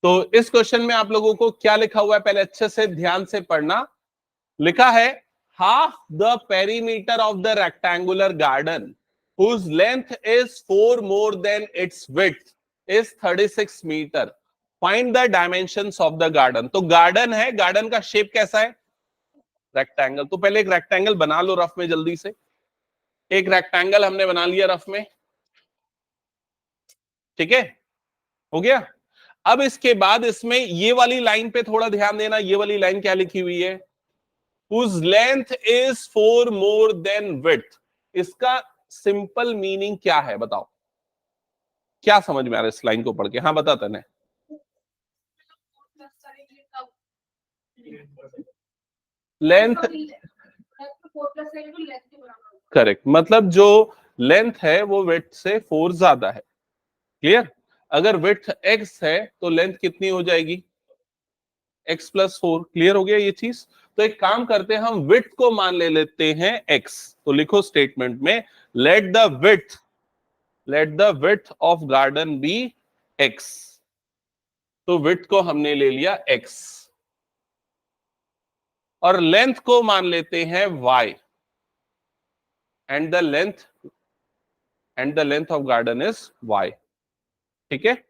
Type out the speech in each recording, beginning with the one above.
तो इस क्वेश्चन में आप लोगों को क्या लिखा हुआ है पहले अच्छे से ध्यान से पढ़ना। लिखा है half the perimeter of the rectangular garden whose length is 4 more than its width is 36 metre, find the dimensions of the garden. तो गार्डन है, गार्डन का शेप कैसा है? रेक्टेंगल। तो पहले एक रेक्टेंगल बना लो रफ में जल्दी से। एक रेक्टेंगल हमने बना लिया रफ में, ठीक है, हो गया। अब इसके बाद इसमें ये वाली लाइन पे थोड़ा ध्यान देना। ये वाली लाइन क्या लिखी हुई है? whose length is 4 more than width। इसका सिंपल मीनिंग क्या है बताओ? क्या समझ में आ रहा है इस लाइन को पढ़ के? हाँ बताता ने। लेंथ, करेक्ट, मतलब जो लेंथ है वो विड्थ से 4 ज्यादा है। क्लियर? अगर विड्थ x है तो लेंथ कितनी हो जाएगी? x plus 4। क्लियर हो गया ये चीज? तो एक काम करते हैं, हम विड्थ को मान ले लेते हैं x। तो लिखो स्टेटमेंट में let the width of garden be x। तो विड्थ को हमने ले लिया x और लेंथ को मान लेते हैं y and the length of garden is y। ठीक है,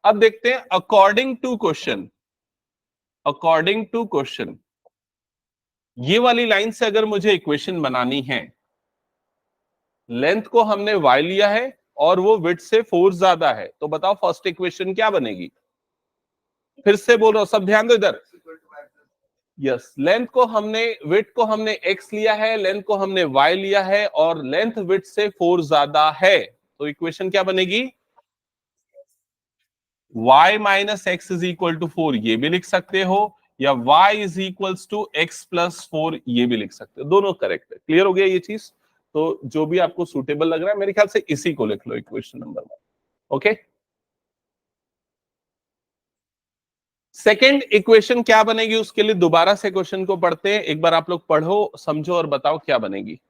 अब देखते हैं अकॉर्डिंग टू क्वेश्चन ये वाली लाइन से अगर मुझे इक्वेशन बनानी है, लेंथ को हमने y लिया है और वो विड्थ से 4 ज्यादा है, तो बताओ फर्स्ट इक्वेशन क्या बनेगी? फिर से बोल रहा हूं, सब ध्यान दो इधर। यस, लेंथ को हमने, विड्थ को हमने x लिया है, लेंथ को हमने y लिया है और लेंथ विड्थ से 4 ज्यादा है, तो इक्वेशन क्या बनेगी? y minus x is equal to 4, ये भी लिख सकते हो, या y is equals to x plus 4, ये भी लिख सकते हो। दोनों करेक्ट है। क्लियर हो गया ये चीज? तो जो भी आपको सूटेबल लग रहा है मेरे ख्याल से इसी को लिख लो equation number 1। Okay, second equation क्या बनेगी उसके लिए दोबारा से क्वेश्चन को पढ़ते हैं। एक बार आप लोग पढ़ो, समझो और बताओ क्या बनेगी।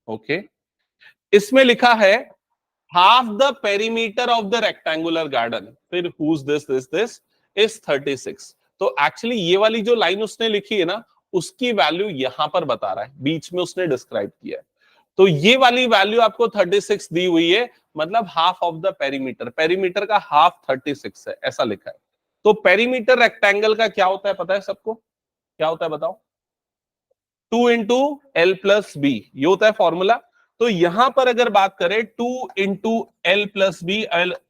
ओके, इसमें लिखा है half the perimeter of the rectangular garden, फिर हुज दिस इज 36। तो एक्चुअली ये वाली जो लाइन उसने लिखी है ना, उसकी वैल्यू यहां पर बता रहा है, बीच में उसने डिस्क्राइब किया है। तो ये वाली वैल्यू आपको 36 दी हुई है, मतलब half of the perimeter, perimeter का हाफ 36 है, ऐसा लिखा है। तो पेरीमीटर रेक्टेंगल का क्या होता है पता है सबको? क्या होता है बताओ? 2 इंटू एल प्लस बी, ये होता है फॉर्मूला। तो यहां पर अगर बात करें 2 into l plus b,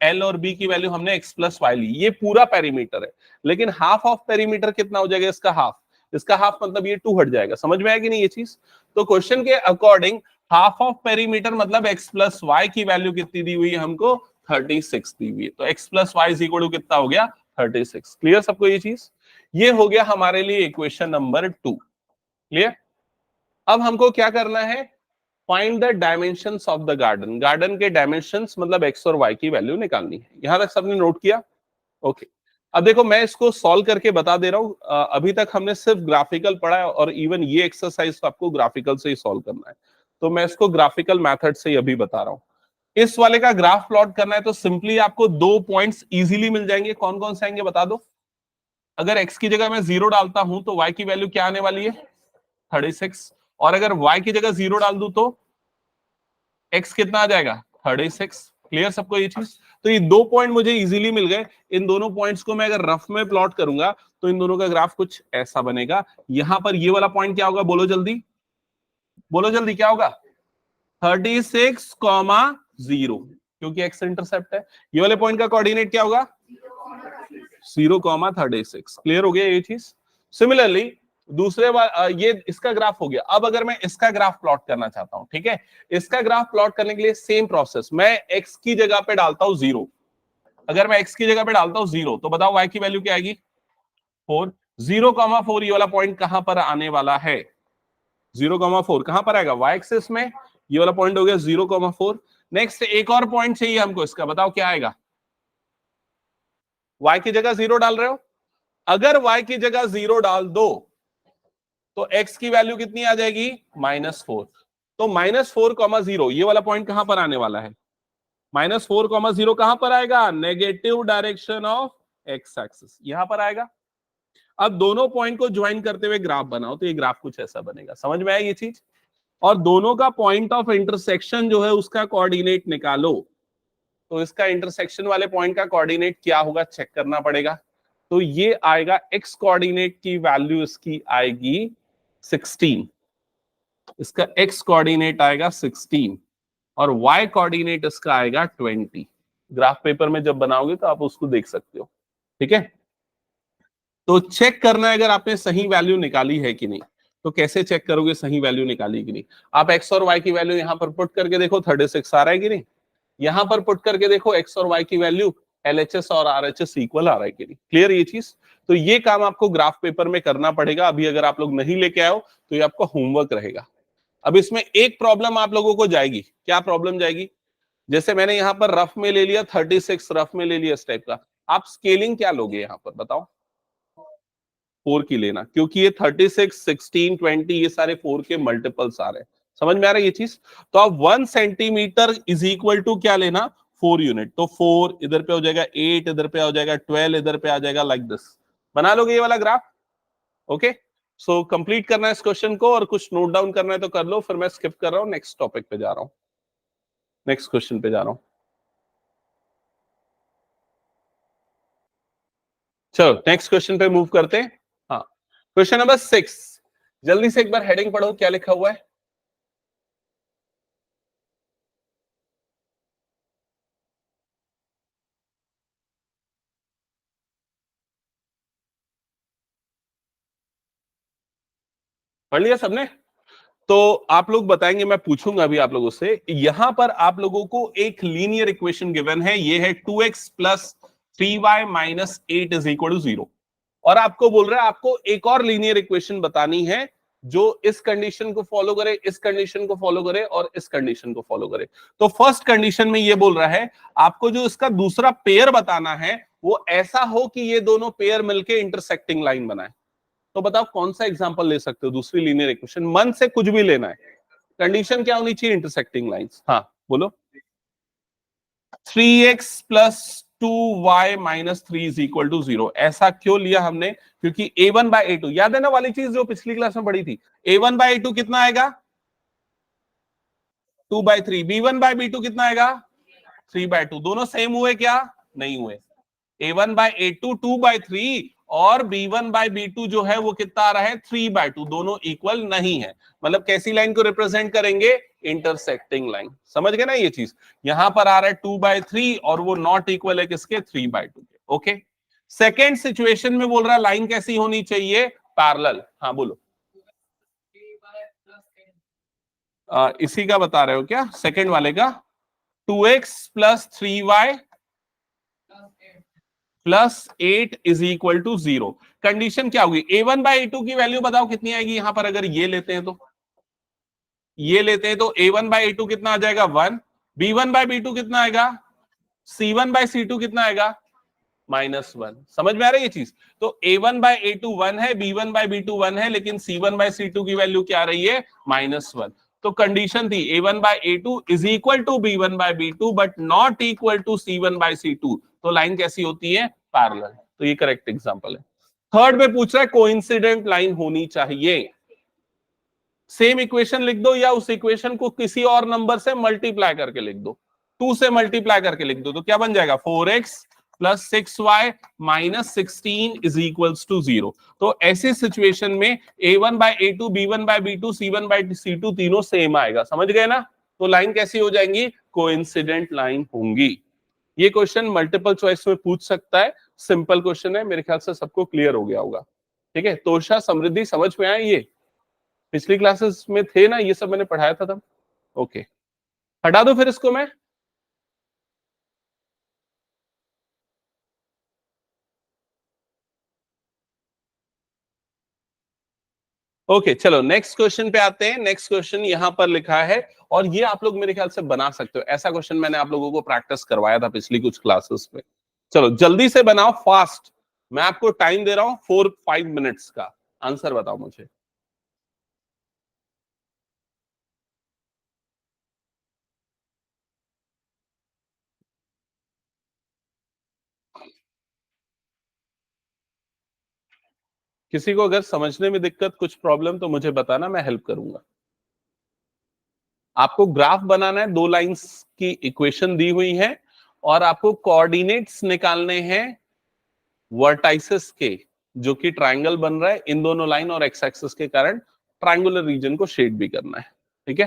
l और बी की वैल्यू हमने एक्स प्लस वाई ली, ये पूरा पेरीमीटर है। लेकिन हाफ ऑफ पेरीमीटर कितना हो जाएगा? इसका हाफ, इसका हाफ मतलब ये 2 हट जाएगा। समझ में आएगी नहीं ये चीज? तो क्वेश्चन के अकॉर्डिंग हाफ ऑफ पेरीमीटर मतलब एक्स प्लस वाई की वैल्यू कितनी दी हुई है हमको? 36 दी हुई है। तो x plus y is equal to कितना हो गया? 36। क्लियर सबको ये चीज? ये हो गया हमारे लिए इक्वेशन नंबर 2। क्लियर? अब हमको क्या करना है? Find the dimensions of the garden. Garden के डायमेंशंस मतलब एक्स और वाई की वैल्यू निकालनी है। यहां तक सबने नोट किया? ओके, अब देखो मैं इसको सॉल्व करके बता दे रहा हूं। अभी तक हमने सिर्फ ग्राफिकल पढ़ा है और इवन ये एक्सरसाइज तो आपको ग्राफिकल से ही सॉल्व करना है। तो मैं इसको ग्राफिकल मेथड से ही अभी बता रहा हूं। इस वाले का ग्राफ प्लॉट करना है तो सिंपली आपको 2 पॉइंट्स इजीली मिल जाएंगे। कौन कौन से आएंगे बता दो? अगर x की जगह मैं 0 डालता हूं तो y की वैल्यू क्या आने वाली है? 36। और अगर y की जगह 0 डाल दूं तो x कितना आ जाएगा? 36। क्लियर सबको ये चीज? तो ये 2 पॉइंट मुझे इजीली मिल गए। इन दोनों पॉइंट्स को मैं अगर रफ में प्लॉट करूंगा तो इन दोनों का ग्राफ कुछ ऐसा बनेगा। यहां पर ये वाला पॉइंट क्या होगा? बोलो जल्दी, बोलो जल्दी, क्या होगा? 36,0, क्योंकि x इंटरसेप्ट है। ये वाले पॉइंट का कोऑर्डिनेट क्या होगा? 0,36। क्लियर हो गया ये चीज? सिमिलरली दूसरे बार ये इसका ग्राफ हो गया। अब अगर मैं इसका ग्राफ प्लॉट करना चाहता हूं, ठीक है, इसका ग्राफ प्लॉट करने के लिए सेम प्रोसेस, मैं x की जगह पे डालता हूं 0। अगर मैं x की जगह पे डालता हूं 0 तो बताओ y की वैल्यू क्या आएगी? 4। 0,4 ये वाला पॉइंट कहां पर आने वाला है? 0,4 कहां पर आएगा? y एक्सिस में। ये वाला पॉइंट हो गया 0,4। नेक्स्ट एक और पॉइंट चाहिए हमको, इसका बताओ क्या आएगा? y की जगह 0 डाल रहे हो, अगर y की जगह 0 डाल दो तो x की वैल्यू कितनी आ जाएगी? -4। तो -4,0 ये वाला पॉइंट कहां पर आने वाला है? -4,0 कहां पर आएगा? Negative direction of x axis, यहां पर आएगा। अब दोनों पॉइंट को ज्वाइन करते हुए ग्राफ बनाओ, तो ये ग्राफ कुछ ऐसा बनेगा। समझ में आया ये चीज? और दोनों का पॉइंट ऑफ इंटरसेक्शन जो है उसका कोऑर्डिनेट निकालो, तो इसका इंटरसेक्शन वाले पॉइंट का कोऑर्डिनेट क्या होगा चेक करना पड़ेगा। तो ये आएगा, एक्स कोऑर्डिनेट की वैल्यू इसकी आएगी 16, इसका एक्स कोऑर्डिनेट आएगा 16 और वाई कोऑर्डिनेट इसका आएगा 20। ग्राफ पेपर में जब बनाओगे तो आप उसको देख सकते हो, ठीक है। तो चेक करना है अगर आपने सही वैल्यू निकाली है कि नहीं। तो कैसे चेक करोगे सही वैल्यू निकाली कि नहीं? आप एक्स और वाई की वैल्यू यहां पर पुट करके देखो 36 आ रहा है कि नहीं, यहां पर पुट करके देखो एक्स और वाई की वैल्यू, एलएचएस और आरएचएस इक्वल आ रहा है कि नहीं। क्लियर ये चीज? तो ये काम आपको ग्राफ पेपर में करना पड़ेगा। अभी अगर आप लोग नहीं लेके आओ तो ये आपका होमवर्क रहेगा। अब इसमें एक प्रॉब्लम आप लोगों को जाएगी। क्या प्रॉब्लम जाएगी? जैसे मैंने यहां पर रफ में ले लिया 36, रफ में ले लिया इस टाइप का, आप स्केलिंग क्या लोगे यहां पर बताओ? 4 की लेना, क्योंकि ये 36, 16, 20 ये सारे 4 के मल्टीपल्स आ रहे हैं। समझ में आ रहा है ये चीज? तो आप 1 सेंटीमीटर इज इक्वल टू क्या लेना? 4 यूनिट। तो 4 इधर पे हो जाएगा, 8 इधर पे हो जाएगा, 12 इधर पे आ जाएगा, लाइक दिस। बना लोगे ये वाला ग्राफ? ओके, सो कंप्लीट करना है इस क्वेश्चन को और कुछ नोट डाउन करना है तो कर लो, फिर मैं स्किप कर रहा हूं, नेक्स्ट टॉपिक पे जा रहा हूं, नेक्स्ट क्वेश्चन पे जा रहा हूं। चलो नेक्स्ट क्वेश्चन पे मूव करते हैं। हाँ, क्वेश्चन नंबर 6, जल्दी से एक बार हेडिंग पढ़ो, क्या लिखा हुआ है? पढ़ लिया सबने? तो आप लोग बताएंगे, मैं पूछूंगा अभी आप लोगों से। यहां पर आप लोगों को एक लीनियर इक्वेशन गिवन है, ये है 2x plus 3y minus 8 is equal to 0। और आपको बोल रहा है आपको एक और लीनियर इक्वेशन बतानी है जो इस कंडीशन को फॉलो करे, इस कंडीशन को फॉलो करे और इस कंडीशन को फॉलो करे। तो फर्स्ट कंडीशन में ये बोल रहा है आपको जो इसका दूसरा पेयर बताना है वो ऐसा हो कि ये दोनों पेयर मिलके इंटरसेक्टिंग लाइन बनाए। तो बताओ कौन सा एग्जांपल ले सकते हो दूसरी लीनियर इक्वेशन? मन से कुछ भी लेना है। कंडीशन क्या होनी चाहिए? Intersecting lines. हाँ बोलो। 3x plus 2y minus 3 is equal to 0। ऐसा क्यों लिया हमने? क्योंकि a1 बाय a2, याद है ना वाली चीज जो पिछली क्लास में पढ़ी थी, a1 बाय a2 कितना आएगा? 2/3। b1 बाय b2 कितना आएगा? 3/2। दोनों सेम हुए क्या? नहीं हुए। a1 बाय a2 2/3 और b1 बाय b2 जो है वो कितना आ रहा है? 3/2। दोनों इक्वल नहीं है। मतलब कैसी लाइन को रिप्रेजेंट करेंगे? Intersecting line. समझ गए ना ये चीज? यहां पर आ रहा है 2/3 और वो नॉट इक्वल है किसके? 3/2 के। ओके, सेकेंड सिचुएशन में बोल रहा है लाइन कैसी होनी चाहिए? पैरेलल। हाँ बोलो। इसी का बता रहे हो क्या? सेकेंड वाले का 2x plus 3y plus 8 is equal to 0। Condition क्या होगी? a1 बाई a2 की वैल्यू बताओ कितनी आएगी यहां पर? अगर ये लेते हैं तो, ये लेते हैं तो a1 बाई a2 कितना आ जाएगा? 1। b1 बाई b2 कितना आएगा? c1 बाई c2 कितना आएगा? -1। समझ में आ रहा है ये चीज? तो a1 बाई a2 1 है, b1 बाई b2 1 है, लेकिन c1 बाई c2 की वैल्यू क्या आ रही है? -1। तो कंडीशन थी a1 by a2 is equal to b1 by b2 but not equal to c1 by c2। तो लाइन कैसी होती है? पैरेलल। तो ये करेक्ट एग्जांपल है। थर्ड में पूछ रहा है कोइंसिडेंट लाइन होनी चाहिए। सेम इक्वेशन लिख दो या उस इक्वेशन को किसी और नंबर से मल्टीप्लाई करके लिख दो। 2 से मल्टीप्लाई करके लिख दो तो क्या बन जाएगा? 4x plus 6y minus 16 is equals to 0। तो ऐसी सिचुएशन में a1 bye a2, b1 bye b2, c1 bye c2 तीनों सेम आएगा। समझ गए ना? तो लाइन कैसी हो जाएंगी? कोइंसिडेंट लाइन होंगी। ये क्वेश्चन मल्टीपल चॉइस में पूछ सकता है, सिंपल क्वेश्चन है, मेरे ख्याल से सबको क्लियर हो गया होगा। ठीक है, तोषा समृद्धि समझ में आए? ये पिछली क्लासेस में थे ना, ये सब मैंने पढ़ाया था तब। ओके, हटा दो फिर इसको मैं। ओके चलो नेक्स्ट क्वेश्चन पे आते हैं। नेक्स्ट क्वेश्चन यहां पर लिखा है और ये आप लोग मेरे ख्याल से बना सकते हो। ऐसा क्वेश्चन मैंने आप लोगों को प्रैक्टिस करवाया था पिछली कुछ क्लासेस में। चलो जल्दी से बनाओ, फास्ट। मैं आपको टाइम दे रहा हूं 4-5 मिनट्स का। आंसर बताओ मुझे। किसी को अगर समझने में दिक्कत, कुछ प्रॉब्लम, तो मुझे बताना, मैं हेल्प करूंगा। आपको ग्राफ बनाना है, 2 लाइंस की इक्वेशन दी हुई है और आपको कोऑर्डिनेट्स निकालने हैं वर्टाइसेस के, जो कि ट्रायंगल बन रहा है इन दोनों लाइन और एक्स एक्सिस के कारण ट्रायंगुलर रीजन को शेड भी करना है। ठीक है,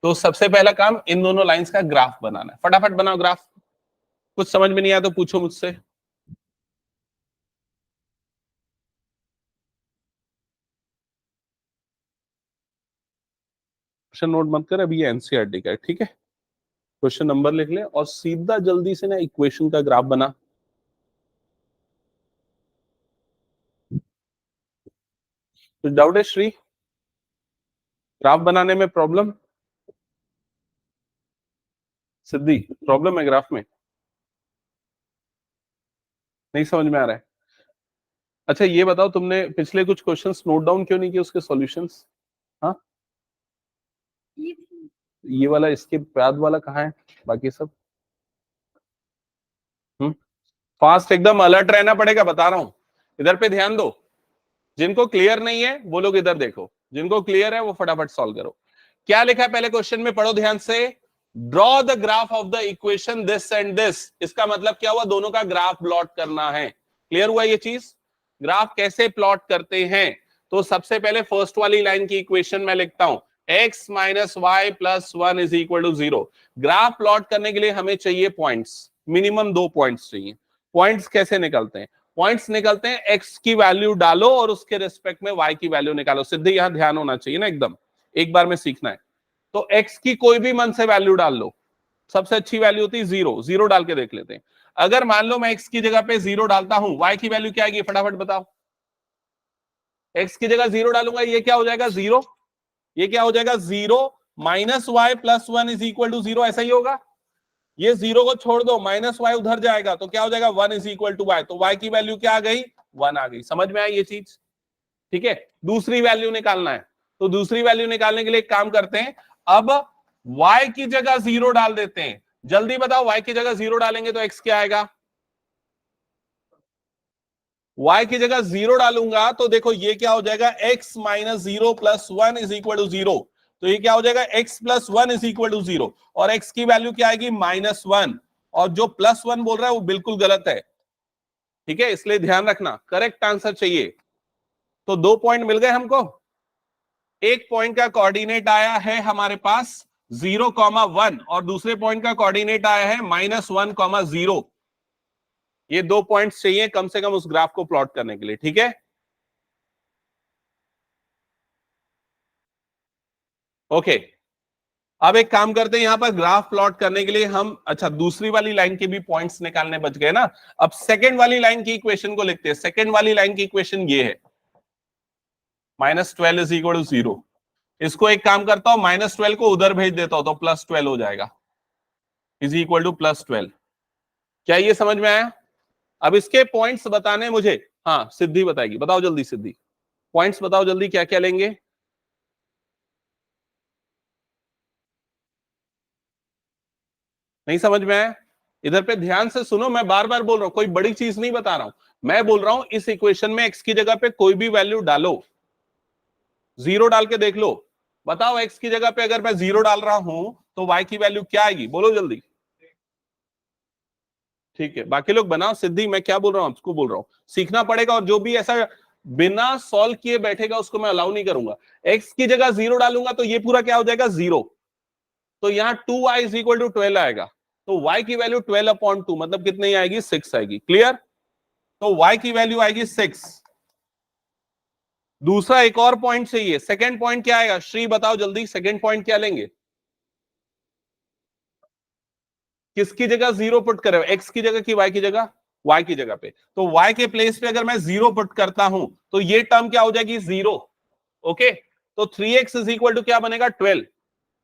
तो सबसे पहला काम इन दोनों लाइंस का ग्राफ बनाना है। फटाफट बनाओ ग्राफ। कुछ समझ में नहीं आया तो पूछो मुझसे। क्वेश्चन नोट मत कर, अभी ये एनसीईआरटी का है। ठीक है, क्वेश्चन नंबर लिख ले और सीधा जल्दी से ना इक्वेशन का ग्राफ बना। तो डाउट है श्री, ग्राफ बनाने में प्रॉब्लम? सिद्धि, प्रॉब्लम है ग्राफ में? नहीं समझ में आ रहा है? अच्छा ये बताओ, तुमने पिछले कुछ क्वेश्चंस नोट डाउन क्यों नहीं किए, उसके सॉल्यूशंस? हाँ, ये वाला, इसके बाद वाला कहाँ है, बाकी सब? फास्ट, एकदम अलर्ट रहना पड़ेगा, बता रहा हूं। इधर पे ध्यान दो। जिनको क्लियर नहीं है वो लोग इधर देखो, जिनको क्लियर है वो फटाफट सॉल्व करो। क्या लिखा है पहले क्वेश्चन में, पढ़ो ध्यान से। Draw the graph of the equation this and this. इसका मतलब क्या हुआ, दोनों का ग्राफ प्लॉट करना है। क्लियर हुआ ये चीज? ग्राफ कैसे प्लॉट करते हैं? तो सबसे पहले फर्स्ट वाली लाइन की इक्वेशन में लिखता हूं, x minus y plus 1 is equal to 0। Graph plot करने के लिए हमें चाहिए पॉइंट्स, मिनिमम 2 पॉइंट्स चाहिए। पॉइंट्स कैसे निकलते हैं? पॉइंट्स निकलते हैं, एक्स की वैल्यू डालो और उसके रिस्पेक्ट में वाई की वैल्यू निकालो। सिद्धि यहां ध्यान होना चाहिए ना, एकदम एक बार में सीखना है। तो एक्स की कोई भी मन से वैल्यू डाल लो, सबसे अच्छी वैल्यू होती है 0। 0 डाल के देख लेते हैं। अगर मान लो मैं एक्स की जगह पे 0 डालता हूं, वाई की वैल्यू क्या आएगी, फटाफट बताओ। एक्स की जगह 0 डालूंगा, ये क्या हो जाएगा 0। ये क्या हो जाएगा 0 minus y plus 1 is equal to 0, ऐसा ही होगा। ये 0 को छोड़ दो, माइनस वाई उधर जाएगा तो क्या हो जाएगा 1 इज इक्वल टू वाई। तो वाई की वैल्यू क्या आ गई, 1 आ गई। समझ में आई ये चीज? ठीक है, दूसरी वैल्यू निकालना है। तो दूसरी वैल्यू निकालने के लिए एक काम करते हैं, अब y की जगह 0 डाल देते हैं। जल्दी बताओ, y की जगह 0 डालेंगे तो x क्या आएगा? y की जगह 0 डालूंगा तो देखो ये क्या हो जाएगा, x minus 0 plus 1 is equal to 0। तो ये क्या हो जाएगा, x plus 1 is equal to 0 और x की वैल्यू क्या आएगी, माइनस 1। और जो प्लस 1 बोल रहा है वो बिल्कुल गलत है। ठीक है, इसलिए ध्यान रखना, करेक्ट आंसर चाहिए। तो 2 पॉइंट मिल गए हमको। एक पॉइंट का कोऑर्डिनेट आया है हमारे पास 0,1 और दूसरे पॉइंट का कोऑर्डिनेट आया है -1,0। ये 2 पॉइंट्स चाहिए कम से कम उस ग्राफ को प्लॉट करने के लिए। ठीक है, ओके। अब एक काम करते हैं, यहां पर ग्राफ प्लॉट करने के लिए हम, अच्छा दूसरी वाली लाइन के भी पॉइंट्स निकालने बच गए ना। अब सेकेंड वाली लाइन की इक्वेशन को लिखते हैं। सेकेंड वाली लाइन की इक्वेशन ये है, -12 इज इक्वल टू 0। इसको एक काम करता हूं, -12 को उधर भेज देता हूं तो +12 हो जाएगा, इज इक्वल टू +12। क्या ये समझ में आया? अब इसके पॉइंट्स बताने मुझे, हाँ सिद्धि बताएगी, बताओ जल्दी सिद्धि, पॉइंट्स बताओ जल्दी, क्या क्या लेंगे? नहीं समझ में आया? इधर पे ध्यान से सुनो, मैं बार बार बोल रहा हूं, कोई बड़ी चीज नहीं बता रहा हूं। मैं बोल रहा हूं इस इक्वेशन में एक्स की जगह पे कोई भी वैल्यू डालो, 0 डाल के देख लो। बताओ एक्स की जगह पे अगर मैं 0 डाल रहा हूं तो वाई की वैल्यू क्या आएगी, बोलो जल्दी। ठीक है, बाकी लोग बनाओ। सिद्धि मैं क्या बोल रहा हूं, आपको बोल रहा हूं, सीखना पड़ेगा। और जो भी ऐसा बिना सॉल्व किए बैठेगा उसको मैं अलाउ नहीं करूंगा। एक्स की जगह 0 डालूंगा तो ये पूरा क्या हो जाएगा 0। तो यहां 2y इज इक्वल टू 12 आएगा। तो y की वैल्यू 12/2 मतलब कितनी आएगी, 6 आएगी। क्लियर? तो y की वैल्यू आएगी 6। दूसरा एक और पॉइंट चाहिए, सेकंड पॉइंट क्या आएगा, श्री बताओ जल्दी, सेकंड पॉइंट क्या लेंगे? किसकी जगह 0 पुट करे, एक्स की जगह कि y की जगह? y की जगह पे। तो y के प्लेस पे अगर मैं 0 पुट करता हूं तो ये टर्म क्या हो जाएगी, 0। ओके, तो 3x इज इक्वल टू क्या बनेगा, 12।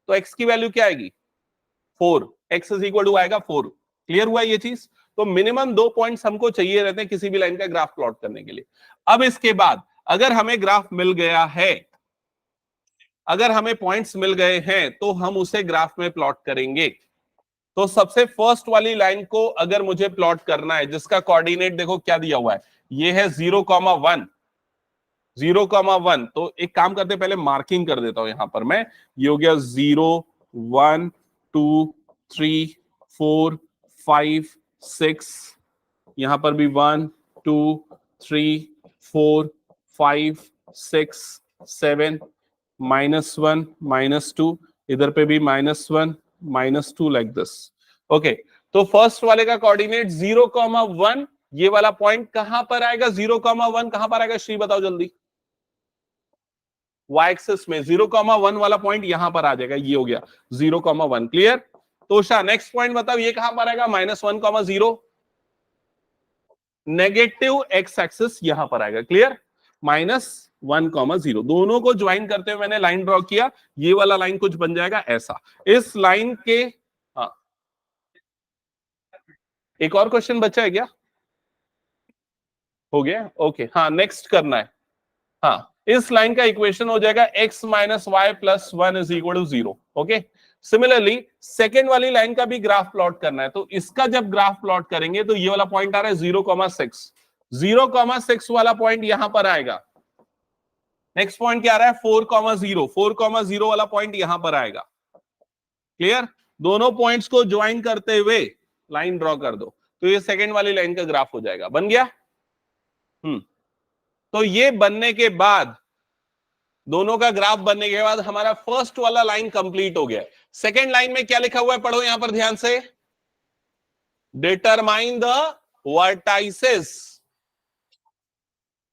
तो x की वैल्यू क्या आएगी, 4। x इज इक्वल टू आएगा 4। क्लियर हुआ ये चीज? तो मिनिमम 2 पॉइंट्स हमको चाहिए रहते हैं किसी भी लाइन का ग्राफ प्लॉट करने के लिए। अब इसके बाद अगर हमें ग्राफ मिल गया है, अगर हमें पॉइंट्स मिल गए हैं तो हम उसे ग्राफ में प्लॉट करेंगे। तो सबसे फर्स्ट वाली लाइन को अगर मुझे प्लॉट करना है, जिसका कोऑर्डिनेट देखो क्या दिया हुआ है, ये है 0,1। 0,1। तो एक काम करते पहले मार्किंग कर देता हूं यहां पर मैं। ये हो गया 0 1 2 3 4 5 6, यहां पर भी 1 2 3 4 5 6 7, -1 -2, इधर पे भी -1 -2, लाइक दिस। ओके, तो फर्स्ट वाले का कोऑर्डिनेट 0,1, ये वाला पॉइंट कहां पर आएगा? 0,1 कहां पर आएगा श्री, बताओ जल्दी। y एक्सिस में 0,1 वाला पॉइंट यहां पर आ जाएगा, ये हो गया 0,1। क्लियर? तो शाह नेक्स्ट पॉइंट बताओ, ये कहां पर आएगा? -1,0, नेगेटिव एक्स एक्सिस यहां पर आएगा। क्लियर? -1,0, दोनों को ज्वाइन करते हुए मैंने लाइन ड्रॉ किया, ये वाला लाइन कुछ बन जाएगा ऐसा। इस लाइन के, हाँ, एक और क्वेश्चन बचा है क्या? हो गया? ओके, हाँ, नेक्स्ट करना है। हाँ, इस लाइन का इक्वेशन हो जाएगा x - y + 1 = 0। Okay, similarly second वाली लाइन का भी ग्राफ प्लॉट करना है, तो इसका जब ग्राफ प्लॉट करेंगे तो ये वाला पॉइंट आ रहा है 0,6, 0,6 वाला पॉइंट यहां पर आएगा। नेक्स्ट पॉइंट क्या आ रहा है? 4,0, 4,0 वाला पॉइंट यहां पर आएगा। क्लियर? दोनों पॉइंट्स को ज्वाइन करते हुए लाइन ड्रॉ कर दो, तो ये सेकेंड वाली लाइन का ग्राफ हो जाएगा। बन गया? तो ये बनने के बाद, दोनों का ग्राफ बनने के बाद हमारा फर्स्ट वाला लाइन कंप्लीट हो गया। सेकेंड लाइन में क्या लिखा हुआ है, पढ़ो यहां पर ध्यान से। Determine the vertices,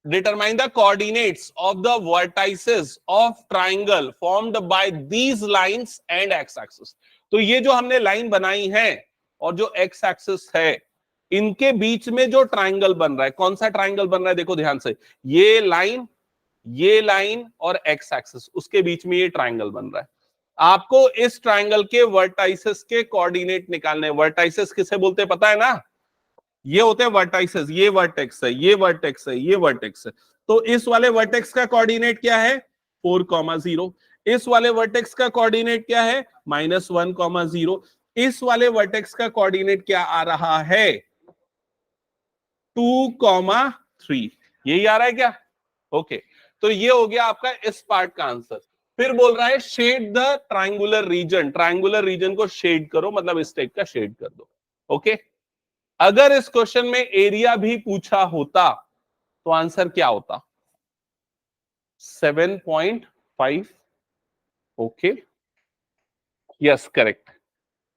determine the coordinates of the vertices of triangle formed by these lines and x axis। तो ये जो हमने लाइन बनाई है और जो x axis है, इनके बीच में जो ट्राइंगल बन रहा है, कौन सा ट्राइंगल बन रहा है? देखो ध्यान से, ये लाइन और x एक्सिस, उसके बीच में ये ट्राइंगल बन रहा है। आपको इस ट्राइंगल के वर्टाइसेस के कोऑर्डिनेट निकालने। वर्टाइसेस किसे बोलते हैं पता है ना? ये होते हैं वर्टाइसेस, ये वर्टेक्स है, ये वर्टेक्स है, ये वर्टेक्स है। तो इस वाले वर्टेक्स का कोऑर्डिनेट क्या है? 4,0। इस वाले वर्टेक्स का कोऑर्डिनेट क्या है? -1,0। इस वाले वर्टेक्स का कोऑर्डिनेट क्या आ रहा है? 2,3। यही आ रहा है क्या? ओके, तो ये हो गया आपका इस पार्ट का आंसर। फिर बोल रहा है shade the triangular region, triangular region को शेड करो, मतलब इस टाइप का शेड कर दो। ओके, अगर इस क्वेश्चन में एरिया भी पूछा होता तो आंसर क्या होता? 7.5। Okay, yes, correct.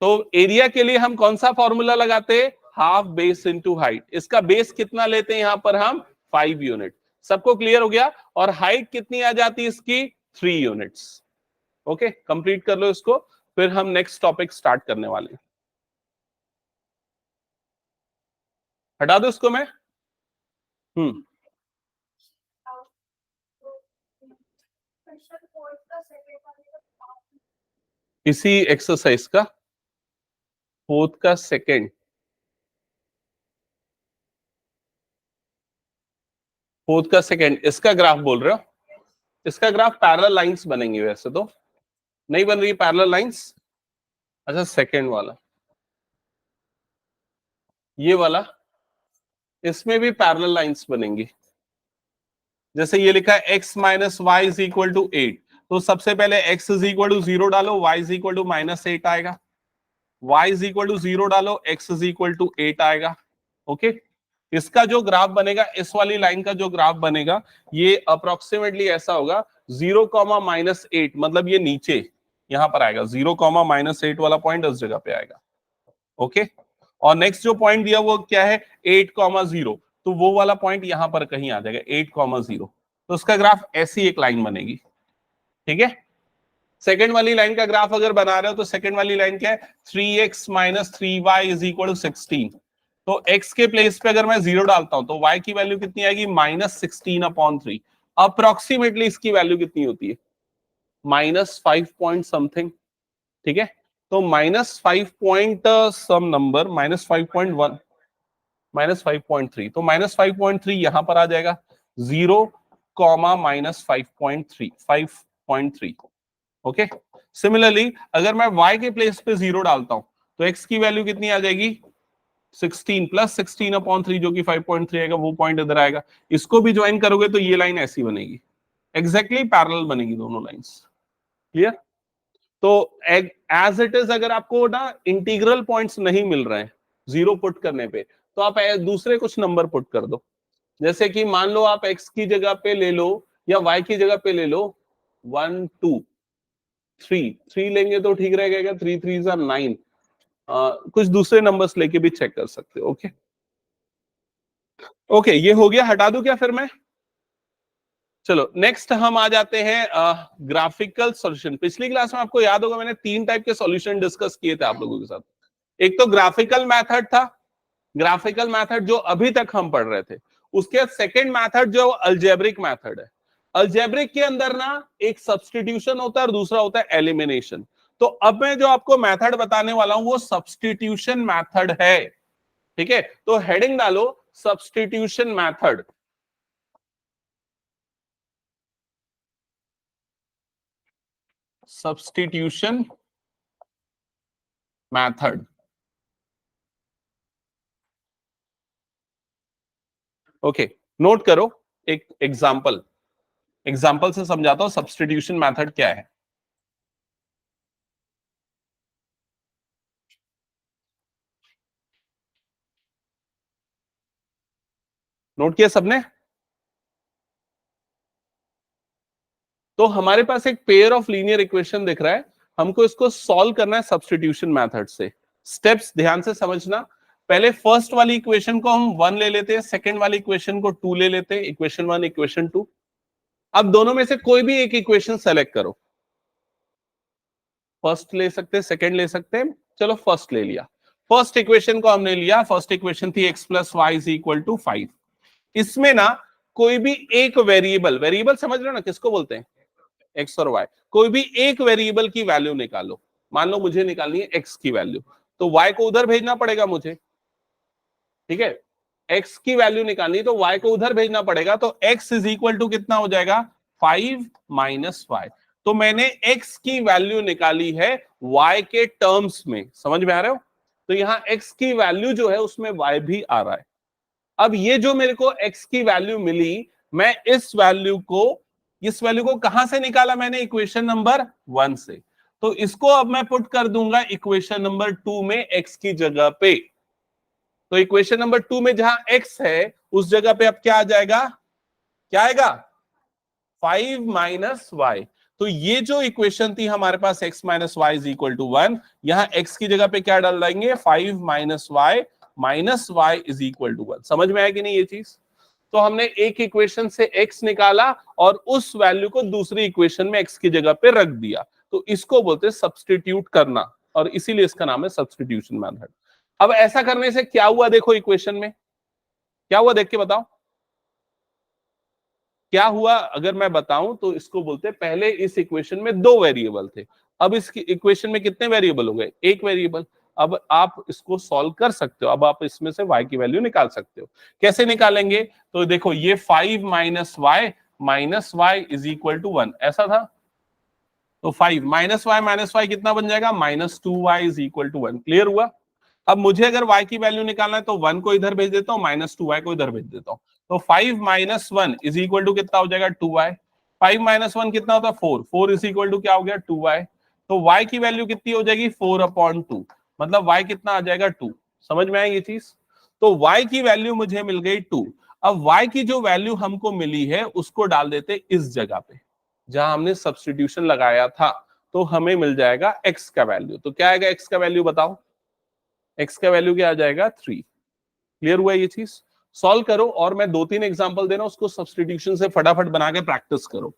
तो एरिया के लिए हम कौन सा फॉर्मूला लगाते हैं? Half base into height. इसका बेस कितना लेते हैं यहां पर हम? 5 यूनिट। सबको क्लियर हो गया? और हाइट कितनी आ जाती है इसकी? 3 यूनिट्स। ओके, कंप्लीट कर लो इसको, फिर हम नेक्स्ट टॉपिक स्टार्ट करने वाले हैं। हटा दो इसको मैं। इसी एक्सरसाइज का फोर्थ का सेकेंड, इसका ग्राफ बोल रहे हो? इसका ग्राफ पैरेलल लाइंस बनेंगे, वैसे तो नहीं बन रही पैरेलल लाइंस। अच्छा, सेकेंड वाला, ये वाला, इसमें भी पैरेलल लाइंस बनेंगी। जैसे ये लिखा है x - y = 8, तो सबसे पहले x = 0 डालो, y = -8 आएगा। y = 0 डालो, x = 8 आएगा। ओके, इसका जो ग्राफ बनेगा, इस वाली लाइन का जो ग्राफ बनेगा, ये अप्रोक्सीमेटली ऐसा होगा। 0, -8, मतलब ये नीचे यहां पर आएगा। 0, -8 वाला पॉइंट उस जगह पे आएगा। ओके, और नेक्स्ट जो पॉइंट दिया वो क्या है? 8,0, तो वो वाला पॉइंट यहां पर कहीं आ जाएगा 8,0। तो उसका ग्राफ ऐसी एक लाइन बनेगी। ठीक है, सेकेंड वाली लाइन का ग्राफ अगर बना रहे हो तो सेकेंड वाली लाइन क्या है? 3x - 3y = 16। तो x के प्लेस पे अगर मैं 0 डालता हूं तो y की वैल्यू कितनी आएगी? -16/3। अप्रोक्सीमेटली इसकी वैल्यू कितनी होती है? -5 पॉइंट समथिंग। ठीक है, तो -5 पॉइंट सम नंबर, -5.1, -5.3, तो -5.3 यहां पर आ जाएगा। 0, -5.3, 5.3। ओके, सिमिलरली अगर मैं y के प्लेस पे 0 डालता हूं तो x की वैल्यू कितनी आ जाएगी? 16 प्लस 16/3 जो कि 5.3 आएगा, वो पॉइंट इधर आएगा। इसको भी ज्वाइन करोगे तो ये लाइन ऐसी बनेगी, एग्जैक्टली पैरेलल बनेगी दोनों लाइंस। क्लियर? तो एज इट इज अगर आपको ना इंटीग्रल पॉइंट्स नहीं मिल रहे हैं जीरो पुट करने पे, तो आप दूसरे कुछ नंबर पुट कर दो। जैसे कि मान लो आप x की जगह पे ले लो या y की जगह पे ले लो 1 2 3 लेंगे तो ठीक रहेगा, 3 3 9। कुछ दूसरे नंबर्स लेके भी चेक कर सकते हो। ओके ओके, ये हो गया, हटा दूं क्या फिर मैं? चलो नेक्स्ट हम आ जाते हैं ग्राफिकल सॉल्यूशन। पिछली क्लास में आपको याद होगा मैंने तीन टाइप के सॉल्यूशन डिस्कस किए थे आप लोगों के साथ। एक तो ग्राफिकल मेथड था, ग्राफिकल मेथड जो अभी तक हम पढ़ रहे थे। उसके सेकंड मेथड जो अलजेब्रिक मेथड है। अलजेब्रिक के अंदर ना एक सब्स्टिट्यूशन होता है और दूसरा होता है एलिमिनेशन। तो अब मैं जो आपको मेथड बताने वाला हूं वो सब्स्टिट्यूशन मेथड है। ठीक है, तो हेडिंग डालो substitution method. Substitution method. Okay, note करो एक एग्जांपल, एग्जांपल से समझाता हूं सब्स्टिट्यूशन मेथड क्या है। नोट किया सबने? तो हमारे पास एक पेयर ऑफ लीनियर इक्वेशन दिख रहा है, हमको इसको सॉल्व करना है सब्स्टिट्यूशन मेथड से। स्टेप्स ध्यान से समझना। पहले फर्स्ट वाली इक्वेशन को हम 1 ले लेते हैं, सेकंड वाली इक्वेशन को 2 ले लेते हैं, इक्वेशन 1 इक्वेशन 2। अब दोनों में से कोई भी एक इक्वेशन सेलेक्ट करो। फर्स्ट ले सकते हैं, सेकंड ले सकते हैं, चलो फर्स्ट ले लिया। फर्स्ट इक्वेशन को हमने लिया, फर्स्ट इक्वेशन थी x plus y is equal to 5। इसमें ना कोई भी एक वेरिएबल, वेरिएबल समझ रहे हो ना किसको बोलते हैं? एक्स और वाई, कोई भी एक वेरिएबल की वैल्यू निकालो। मान लो मुझे निकालनी है एक्स की वैल्यू, तो वाई को उधर भेजना पड़ेगा मुझे। ठीक है, एक्स की वैल्यू निकालनी तो वाई को उधर भेजना पड़ेगा, तो एक्स इज इक्वल टू कितना हो जाएगा? 5 माइनस वाई। तो मैंने एक्स की वैल्यू निकाली है वाई के टर्म्स में, समझ में आ रहे हो? तो यहां एक्स की वैल्यू जो है उसमें वाई भी आ रहा है। अब ये जो मेरे को x की वैल्यू मिली, मैं इस वैल्यू को कहां से निकाला मैंने? इक्वेशन नंबर 1 से। तो इसको अब मैं पुट कर दूंगा इक्वेशन नंबर 2 में x की जगह पे। तो इक्वेशन नंबर 2 में जहां x है उस जगह पे अब क्या आ जाएगा? क्या आएगा? 5 माइनस वाई। तो ये जो इक्वेशन थी हमारे पास x minus y is equal to 1, यहां x की जगह पे क्या डाल देंगे? 5 minus y, minus y is equal to 1। समझ में आया कि नहीं ये चीज? तो हमने एक इक्वेशन से x निकाला और उस वैल्यू को दूसरी इक्वेशन में x की जगह पे रख दिया। तो इसको बोलते हैं सब्स्टिट्यूट करना, और इसीलिए इसका नाम है सब्स्टिट्यूशन मेथड। अब ऐसा करने से क्या हुआ देखो, इक्वेशन में क्या हुआ देख के बताओ क्या हुआ। अगर मैं बताऊं तो इसको बोलते हैं, पहले इस इक्वेशन में दो वेरिएबल थे, अब इस इक्वेशन में कितने वेरिएबल हो गए? एक वेरिएबल। अब आप इसको सॉल्व कर सकते हो, अब आप इसमें से y की वैल्यू निकाल सकते हो। कैसे निकालेंगे? तो देखो ये 5 minus y is equal to 1 ऐसा था। तो 5 माइनस वाई कितना बन जाएगा? -2y is equal to 1। Clear हुआ? अब मुझे अगर y की वैल्यू निकालना है तो 1 को इधर भेज देता हूँ, -2y को इधर भेज देता हूँ। तो 5 माइनस 1 इज इक्वल टू कितना हो जाएगा? 2y। 5 माइनस 1 कितना होता है? 4। 4 इज इक्वल टू क्या हो गया? 2y। तो y की वैल्यू कितनी हो जाएगी? 4/2। मतलब y कितना आ जाएगा? 2। समझ में आई ये चीज? तो y की वैल्यू मुझे मिल गई 2। अब y की जो वैल्यू हमको मिली है उसको डाल देते इस जगह पे जहां हमने सब्स्टिट्यूशन लगाया था, तो हमें मिल जाएगा x का वैल्यू। तो क्या आएगा x का वैल्यू बताओ? x का वैल्यू क्या आ जाएगा? 3। क्लियर हुआ ये चीज? सॉल्व करो, और मैं 2-3 एग्जांपल दे रहा हूं, उसको सब्स्टिट्यूशन से फटाफट बना के प्रैक्टिस करो।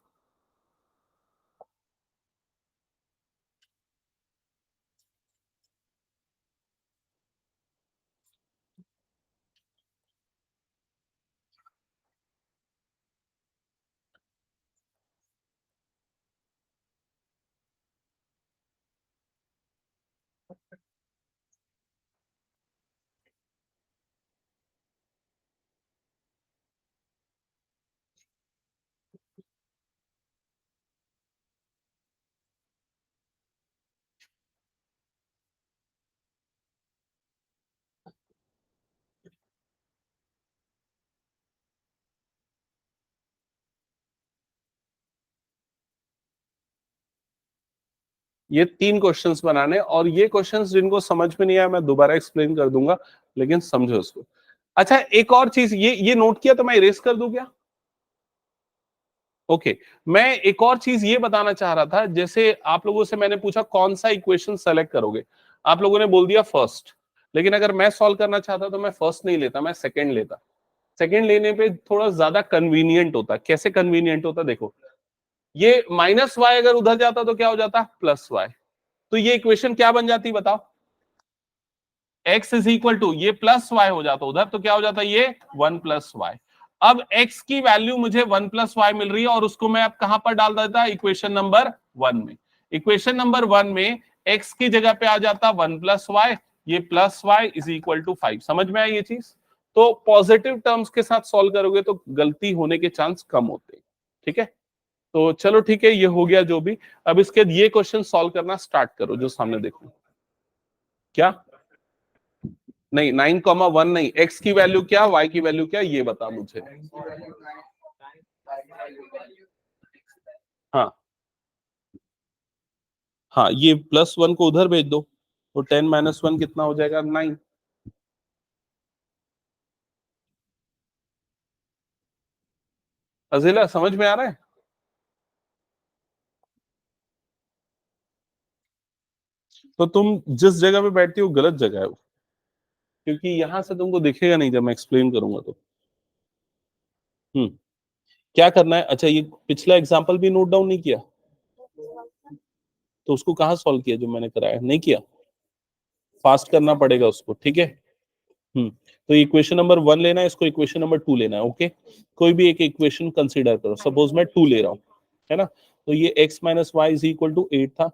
ये 3 क्वेश्चंस बनाने, और ये क्वेश्चंस जिनको समझ में नहीं आया मैं दोबारा एक्सप्लेन कर दूंगा, लेकिन समझो उसको। अच्छा, एक और चीज, ये नोट किया तो मैं इरेज कर दूं क्या? ओके मैं एक और चीज ये बताना चाह रहा था, जैसे आप लोगों से मैंने पूछा कौन सा इक्वेशन सेलेक्ट करोगे, आप लोगों ने बोल दिया फर्स्ट, लेकिन अगर मैं सॉल्व करना चाहता तो मैं फर्स्ट नहीं लेता, मैं सेकंड लेता। सेकंड लेने पे थोड़ा ज्यादा कन्वीनियंट होता। कैसे कन्वीनियंट होता? देखो, ये माइनस वाई अगर उधर जाता तो क्या हो जाता? Plus y. तो ये इक्वेशन क्या बन जाती बताओ? x इज इक्वल टू, ये प्लस वाई हो जाता उधर, तो क्या हो जाता? ये 1 प्लस वाई। अब x की वैल्यू मुझे 1 प्लस वाई मिल रही है, और उसको मैं अब कहां पर डाल देता? इक्वेशन नंबर 1 में। इक्वेशन नंबर 1 में x की जगह पे आ जाता 1 प्लस वाई, ये plus y is equal to 5। समझ में आई ये चीज? तो पॉजिटिव टर्म्स के साथ सॉल्व करोगे तो गलती होने के चांस कम होते हैं। ठीक है, तो चलो ठीक है, ये हो गया जो भी। अब इसके बाद ये क्वेश्चन सॉल्व करना स्टार्ट करो जो सामने देखो। क्या नहीं, 9,1 नहीं, x की वैल्यू क्या, y की वैल्यू क्या, ये बता मुझे। हाँ हाँ, ये +1 को उधर भेज दो, तो 10 माइनस 1 कितना हो जाएगा? 9। अजीला समझ में आ रहा है? तो तुम जिस जगह पे बैठती हो गलत जगह है वो, क्योंकि यहां से तुमको दिखेगा नहीं जब मैं एक्सप्लेन करूंगा तो। हम्म क्या करना है? अच्छा, ये पिछला एग्जाम्पल भी नोट डाउन नहीं किया? तो उसको कहाँ सॉल्व किया जो मैंने कराया? नहीं किया? फास्ट करना पड़ेगा उसको, ठीक है। तो इक्वेशन नंबर 1 लेना है, इसको इक्वेशन नंबर 2 लेना है। ओके, कोई भी एक इक्वेशन कंसीडर करो, सपोज मैं 2 ले रहा हूँ, है ना। तो ये x minus y is equal to 8 था।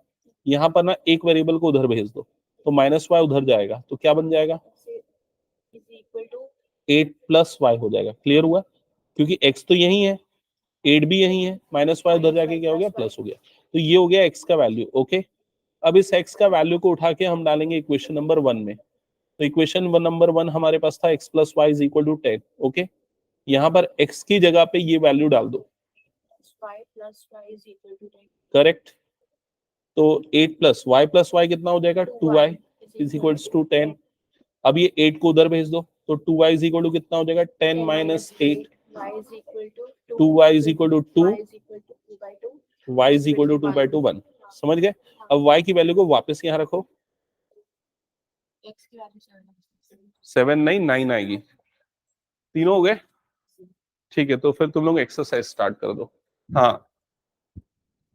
यहाँ पर ना एक वेरिएबल को उधर भेज दो, तो माइनस वाई उधर जाएगा, तो क्या बन जाएगा? 8 प्लस वाई हो जाएगा। क्लियर हुआ? क्योंकि x तो यही है, 8 भी यही है, माइनस वाई उधर जाके क्या हो गया? प्लस हो गया। तो ये हो गया x का वैल्यू। ओके, अब इस x का वैल्यू को उठा के हम डालेंगे इक्वेशन नंबर 1 में। तो इक्वेशन नंबर 1 हमारे पास था x plus y is equal to 10। Okay, यहाँ पर x की जगह पे ये वैल्यू डाल दो, करेक्ट। तो 8 प्लस वाई कितना हो जाएगा? 2y is equal to 10। अब ये 8 को उधर भेज दो, तो 2y इज इक्वल टू कितना हो जाएगा? 10 minus 8। 2y is equal to 2, y is equal to 2/1। समझ गए? अब y की वैल्यू को वापस यहाँ रखो, 7 नहीं 9 आएगी। तीनों हो गए? ठीक है, तो फिर तुम लोग एक्सरसाइज स्टार्ट कर दो। हाँ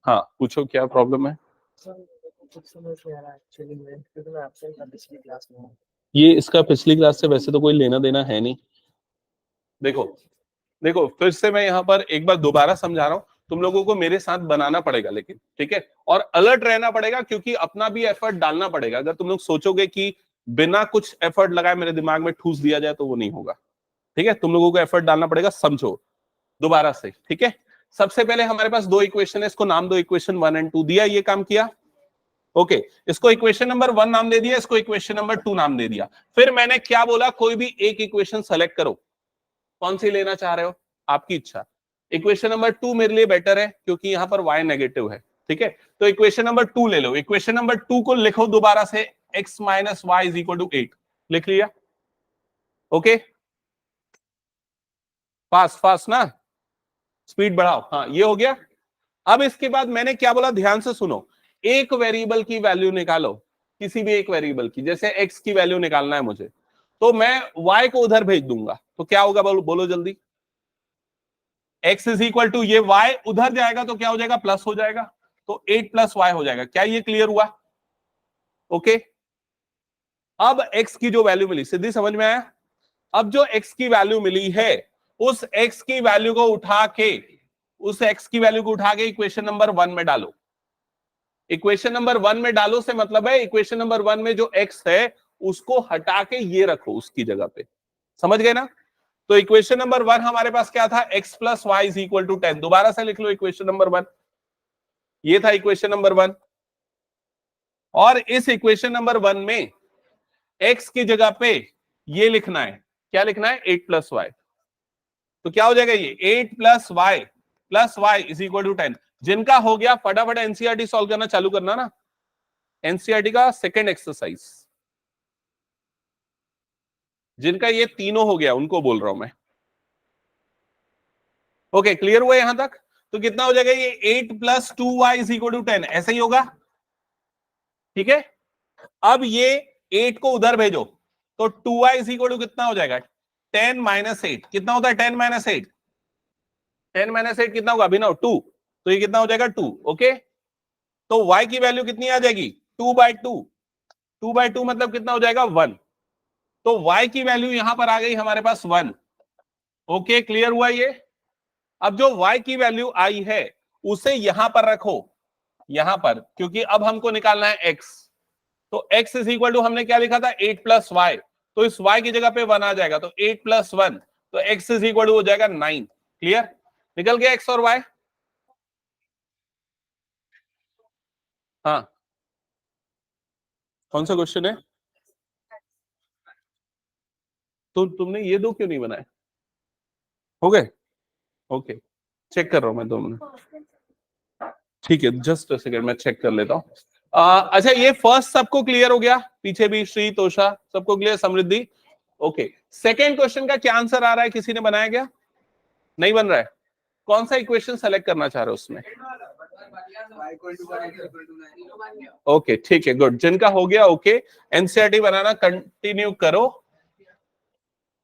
हाँ, पूछो क्या प्रॉब्लम है। ये इसका पिछली क्लास से वैसे तो कोई लेना देना है नहीं। देखो देखो, फिर से मैं यहाँ पर एक बार दोबारा समझा रहा हूँ, तुम लोगों को मेरे साथ बनाना पड़ेगा लेकिन, ठीक है, और अलर्ट रहना पड़ेगा, क्योंकि अपना भी एफर्ट डालना पड़ेगा। अगर तुम लोग सोचोगे कि बिना कुछ एफर्ट लगाए मेरे दिमाग में ठूस दिया जाए तो वो नहीं होगा। ठीक है, तुम लोगों को एफर्ट डालना पड़ेगा, समझो दोबारा से। ठीक है, सबसे पहले हमारे पास दो इक्वेशन है, इसको नाम दो इक्वेशन 1 एंड 2। दिया, ये काम किया। ओके, इसको इक्वेशन नंबर 1 नाम दे दिया, इसको इक्वेशन नंबर 2 नाम दे दिया। फिर मैंने क्या बोला? कोई भी एक इक्वेशन सेलेक्ट करो, कौन सी लेना चाह रहे हो, आपकी इच्छा। इक्वेशन नंबर 2 मेरे लिए बेटर है, क्योंकि यहां पर y नेगेटिव है। ठीक है, तो इक्वेशन नंबर 2 ले लो। इक्वेशन नंबर 2 को लिखो दोबारा से, x minus y is equal to 8। लिख लिया? ओके, फास्ट फास्ट ना, स्पीड बढ़ाओ। हाँ, ये हो गया। अब इसके बाद मैंने क्या बोला, ध्यान से सुनो। एक वेरिएबल की वैल्यू निकालो, किसी भी एक वेरिएबल की, जैसे x की वैल्यू निकालना है मुझे, तो मैं y को उधर भेज दूंगा, तो क्या होगा? बोलो जल्दी। x इज इक्वल टू, ये y उधर जाएगा तो क्या हो जाएगा? प्लस हो जाएगा, तो 8 प्लस वाई हो जाएगा। क्या ये क्लियर हुआ? ओके, अब x की जो वैल्यू मिली, सिद्धि समझ में आया? अब जो x की वैल्यू मिली है, उस x की वैल्यू को उठा के, उस x की वैल्यू को उठा के इक्वेशन नंबर 1 में डालो। इक्वेशन नंबर 1 में डालो से मतलब है, इक्वेशन नंबर 1 में जो x है उसको हटा के ये रखो उसकी जगह पे। समझ गए ना? तो इक्वेशन नंबर 1 हमारे पास क्या था? x plus y is equal to 10। दोबारा से लिख लो इक्वेशन नंबर 1, ये था इक्वेशन नंबर 1। और इस इक्वेशन नंबर 1 में x की जगह पे ये लिखना है, क्या लिखना है? 8 प्लस वाई। तो क्या हो जाएगा? ये 8 plus y is equal to 10। जिनका हो गया फटाफट एनसीईआरटी सॉल्व करना चालू करना ना। एनसीईआरटी का सेकंड एक्सरसाइज, जिनका ये तीनों हो गया उनको बोल रहा हूं मैं। ओके, क्लियर हुआ यहां तक? तो कितना हो जाएगा ये 8 + 2y = 10, ऐसा ही होगा, ठीक है। अब ये 8 को उधर भेजो तो 2y = कितना हो जाएगा, 10 - 8, कितना होता है 10 - 8, 10 - 8 कितना होगा अभिनव, 2, तो ये कितना हो जाएगा 2, ओके। तो y की वैल्यू कितनी आ जाएगी, 2/2, 2/2 मतलब कितना हो जाएगा 1, तो y की वैल्यू यहां पर आ गई हमारे पास 1, ओके, क्लियर हुआ ये। अब जो y की वैल्यू आई है उसे यहां पर रखो, यहां पर, क्योंकि अब हमको निकालना है x, तो x = हमने क्या लिखा था 8 + y, तो इस y की जगह पे 1 आ जाएगा, तो 8 + 1, तो x = हो जाएगा 9, क्लियर, निकल गया x और y। हाँ, कौन सा क्वेश्चन है? तो तुमने ये दो क्यों नहीं बनाए, हो गए, ओके, चेक कर रहा हूं मैं 2 मिनट, ठीक है, जस्ट अ सेकंड, मैं चेक कर लेता हूं। अच्छा, ये फर्स्ट सबको क्लियर हो गया, पीछे भी श्री तोषा सबको क्लियर, समृद्धि, ओके। सेकंड क्वेश्चन का क्या आंसर आ रहा है, किसी ने बनाया क्या? नहीं बन रहा है, कौन सा इक्वेशन सेलेक्ट करना चाह रहे हो उसमें? ओके, ठीक है, गुड, जिनका हो गया ओके, एनसीईआरटी बनाना कंटिन्यू करो।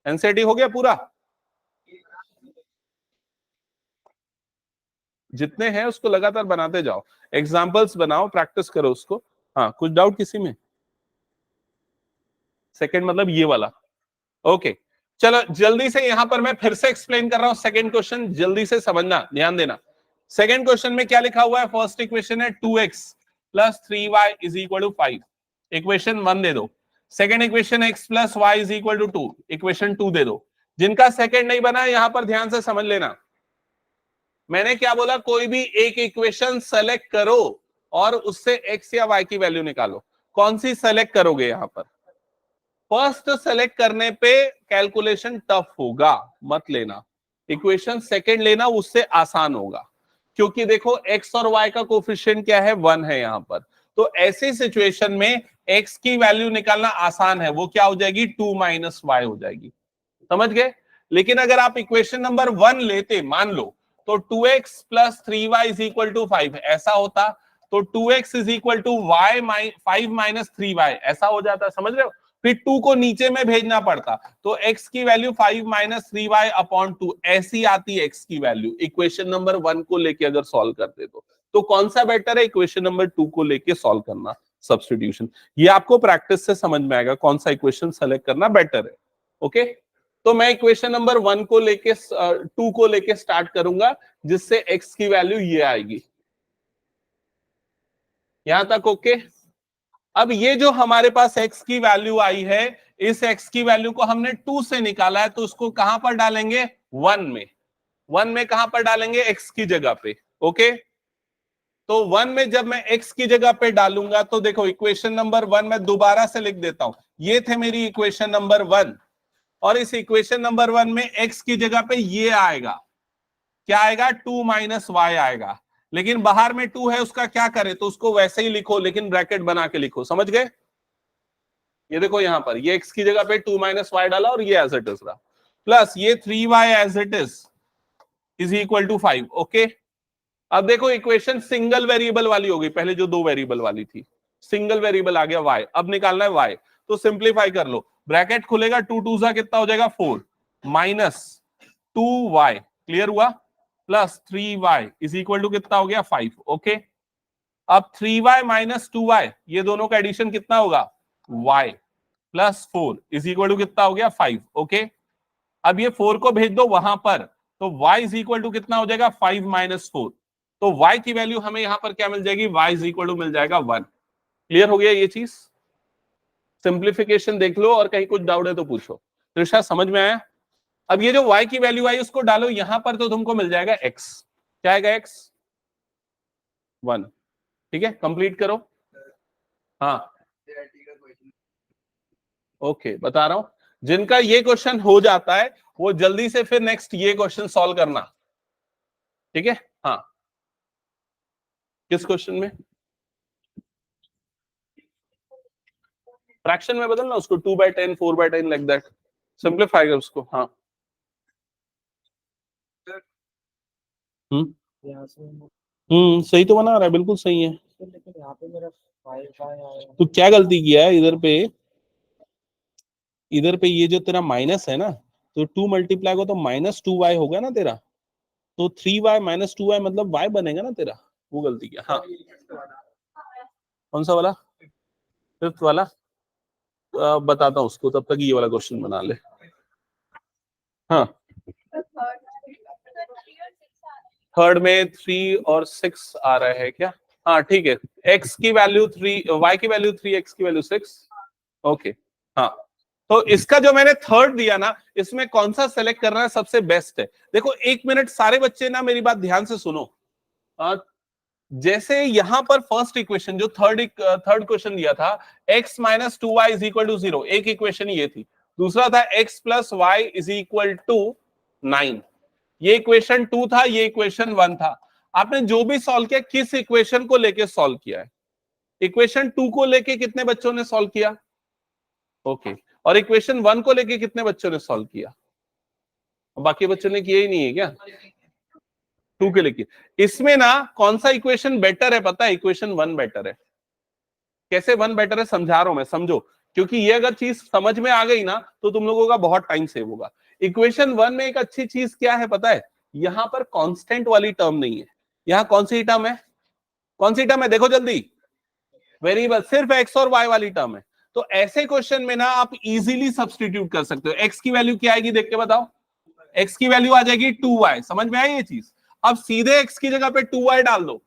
एनसीईआरटी हो गया पूरा, जितने हैं उसको लगातार बनाते जाओ, एग्जाम्पल्स बनाओ, प्रैक्टिस करो उसको। हाँ, कुछ डाउट किसी में? सेकंड मतलब ये वाला, ओके। चलो जल्दी से यहां पर मैं फिर से एक्सप्लेन कर रहा हूं सेकंड क्वेश्चन, जल्दी से समझना, ध्यान देना। सेकंड क्वेश्चन में क्या लिखा हुआ है, फर्स्ट इक्वेशन है 2x + 3y = 5, इक्वेशन 1 दे दो। Second equation x + y = 2, equation 2 दे दो। जिनका सेकंड नहीं बना यहां पर ध्यान से समझ लेना, मैंने क्या बोला, कोई भी एक इक्वेशन सेलेक्ट करो और उससे x या y की वैल्यू निकालो। कौन सी सेलेक्ट करोगे यहां पर? फर्स्ट सेलेक्ट करने पे कैलकुलेशन टफ होगा, मत लेना। इक्वेशन सेकंड लेना, उससे आसान होगा, क्योंकि देखो x और y का कोफिशिएंट क्या है, 1 है यहां पर। तो ऐसी सिचुएशन में x की वैल्यू निकालना आसान है, वो क्या हो जाएगी, 2 - y हो जाएगी, समझ गए। लेकिन अगर आप इक्वेशन नंबर 1 लेते, मान लो, तो 2x + 3y = 5 ऐसा होता, तो 2x = y 5 - 3y ऐसा हो जाता, समझ रहे हो। फिर 2 को नीचे में भेजना पड़ता, तो x की वैल्यू 5 - 3y/2 ऐसी आती है x की वैल्यू, इक्वेशन नंबर 1 को लेके अगर सॉल्व करते तो कौन सा बेटर है, इक्वेशन नंबर 2 को लेके सॉल्व करना, सब्स्टिट्यूशन। ये आपको प्रैक्टिस से समझ में आएगा कौन सा इक्वेशन सेलेक्ट करना बेटर है, ओके। तो मैं इक्वेशन नंबर 1 को लेके 2 को लेके स्टार्ट करूंगा, जिससे x की वैल्यू ये आएगी, यहां तक ओके। अब ये जो हमारे पास x की वैल्यू आई है, इस x की वैल्यू को हमने 2 से निकाला है, तो उसको कहां पर डालेंगे, 1 में। 1 में कहां पर डालेंगे, x की जगह पे, ओके। तो 1 में जब मैं x की जगह पे डालूंगा, तो देखो इक्वेशन नंबर 1 मैं दोबारा से लिख देता हूं, ये थे मेरी इक्वेशन नंबर 1, और इस इक्वेशन नंबर 1 में x की जगह पे ये आएगा, क्या आएगा, 2 - y आएगा। लेकिन बाहर में 2 है, उसका क्या करें, तो उसको वैसे ही लिखो, लेकिन ब्रैकेट बना के लिखो, समझ गए। ये देखो यहां पर ये x की जगह पे 2 - y डाला, और ये एज इट इज रहा, प्लस ये 3y as it is equal to 5, okay. अब देखो इक्वेशन सिंगल वेरिएबल वाली हो गई, पहले जो 2 वेरिएबल वाली थी, सिंगल वेरिएबल आ गया y, अब निकालना है y, तो सिंप्लीफाई कर लो, ब्रैकेट खुलेगा, 2 2 सा कितना हो जाएगा 4 माइनस 2y, क्लियर हुआ, plus 3y is equal to कितना हो गया 5, ओके। अब 3y - 2y, ये दोनों का एडिशन कितना होगा, y plus 4 is equal to कितना हो गया 5, ओके। अब ये 4 को भेज दो वहां पर, तो y इज इक्वल टू कितना हो जाएगा 5 - 4, तो y की वैल्यू हमें यहां पर क्या मिल जाएगी, y इज इक्वल टू मिल जाएगा 1, क्लियर हो गया ये चीज। सिंप्लीफिकेशन देख लो, और कहीं कुछ डाउट है तो पूछो। त्रिषा समझ में आया? अब ये जो y की वैल्यू आई उसको डालो यहां पर, तो तुमको मिल जाएगा x, क्या आएगा x, 1, ठीक है, कंप्लीट करो। हाँ, ओके, बता रहा हूं, जिनका ये क्वेश्चन हो जाता है वो जल्दी से फिर नेक्स्ट ये क्वेश्चन सॉल्व करना, ठीक है। हाँ, किस क्वेश्चन में? फ्रैक्शन में बदलना उसको, 2/10, 4/10 लाइक दैट, सिंप्लीफाई कर उसको। हाँ सही तो बना रहा है, बिल्कुल सही है। लेकिन यहाँ पे मेरा 5y तो क्या गलती किया है इधर पे, इधर पे ये जो तेरा माइनस है ना, तो 2 मल्टीप्लाई को तो -2y होगा ना तेरा, तो 3y -2y मतलब y बनेगा ना तेरा, वो गलती किया। हाँ कौन सा वाला, फिफ्थ वाला, बताता हूँ उसको, तब तक ये वाला क्वेश्चन बना ले। हाँ थर्ड में 3 और 6 आ रहा है क्या? हाँ ठीक है, x की वैल्यू 3, y की वैल्यू 3, x की वैल्यू 6। ओके हाँ, तो इसका जो मैंने थर्ड दिया ना, इसमें कौन सा सेलेक्ट करना है सबसे बेस्ट है? देखो 1 मिनट सारे बच्चे ना मेरी बात ध्यान से सुनो। जैसे यहां पर फर्स्ट इक्वेशन जो थर्ड क्वेश्चन दिया था, x minus 2y is equal to 0, एक इक्वेशन ये थी। दूसरा था x plus y is equal to 9, ये इक्वेशन 2 था, ये इक्वेशन 1 था। आपने जो भी सॉल्व किया, किस इक्वेशन को लेके सॉल्व किया है? इक्वेशन 2 को लेके कितने बच्चों ने सॉल्व किया? ओके, और इक्वेशन 1 को लेके कितने बच्चों ने सॉल्व किया? बाकी बच्चों ने किया ही नहीं है क्या? 2 के लेके। इसमें ना कौन सा इक्वेशन बेटर है पता है? इक्वेशन 1 बेटर है। कैसे 1 बेटर है समझा रहा हूं मैं, समझो, क्योंकि ये अगर चीज समझ में आ गई ना तो तुम लोगों का बहुत टाइम सेव होगा। इक्वेशन 1 में एक अच्छी चीज क्या है पता है? यहां पर कांस्टेंट वाली टर्म नहीं है। यहां कौन सी टर्म है? कौन सी टर्म है देखो जल्दी? वेरिएबल, सिर्फ एक्स और वाई वाली टर्म है। तो ऐसे क्वेश्चन में ना आप इजीली सब्सटीट्यूट कर सकते हो। एक्स की वैल्यू क्या आएगी देख के बताओ? एक्स की वैल्यू आ जाएगी 2y, समझ में आई ये चीज? अब सीधे एक्स की जगह पे 2y डाल दो।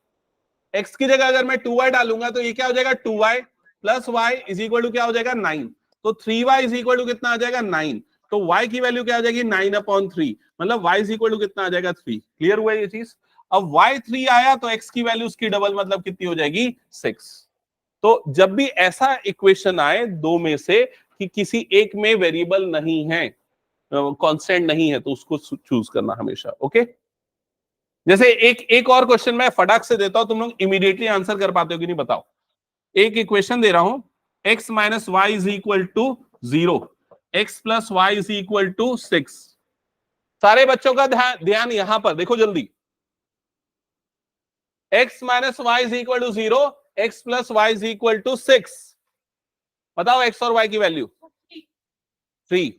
एक्स की जगह अगर मैं 2y डालूंगा तो ये क्या हो जाएगा? 2y plus y is equal to क्या हो जाएगा? 9। तो 3y इज इक्वल टू कितना आ जाएगा? 9। तो y की वैल्यू क्या हो जाएगी? 9/3, मतलब y इज इक्वल टू कितना आ जाएगा? 3। क्लियर हुआ ये चीज? अब y 3 आया तो x की वैल्यू उसकी डबल, मतलब कितनी हो जाएगी? 6। तो जब भी ऐसा इक्वेशन आए दो में से कि किसी एक में वेरिएबल नहीं है, कांस्टेंट नहीं है, तो उसको चूज करना हमेशा। ओके, जैसे एक और क्वेश्चन मैं फटाक से देता हूं, तुम लोग इमीडिएटली आंसर कर पाते हो कि नहीं बताओ? एक इक्वेशन दे रहा हूं, x minus y is equal to 0, x plus y is equal to 6। सारे बच्चों का ध्यान यहां पर देखो जल्दी। x minus y is equal to 0, x plus y is equal to 6। बताओ x और y की वैल्यू 3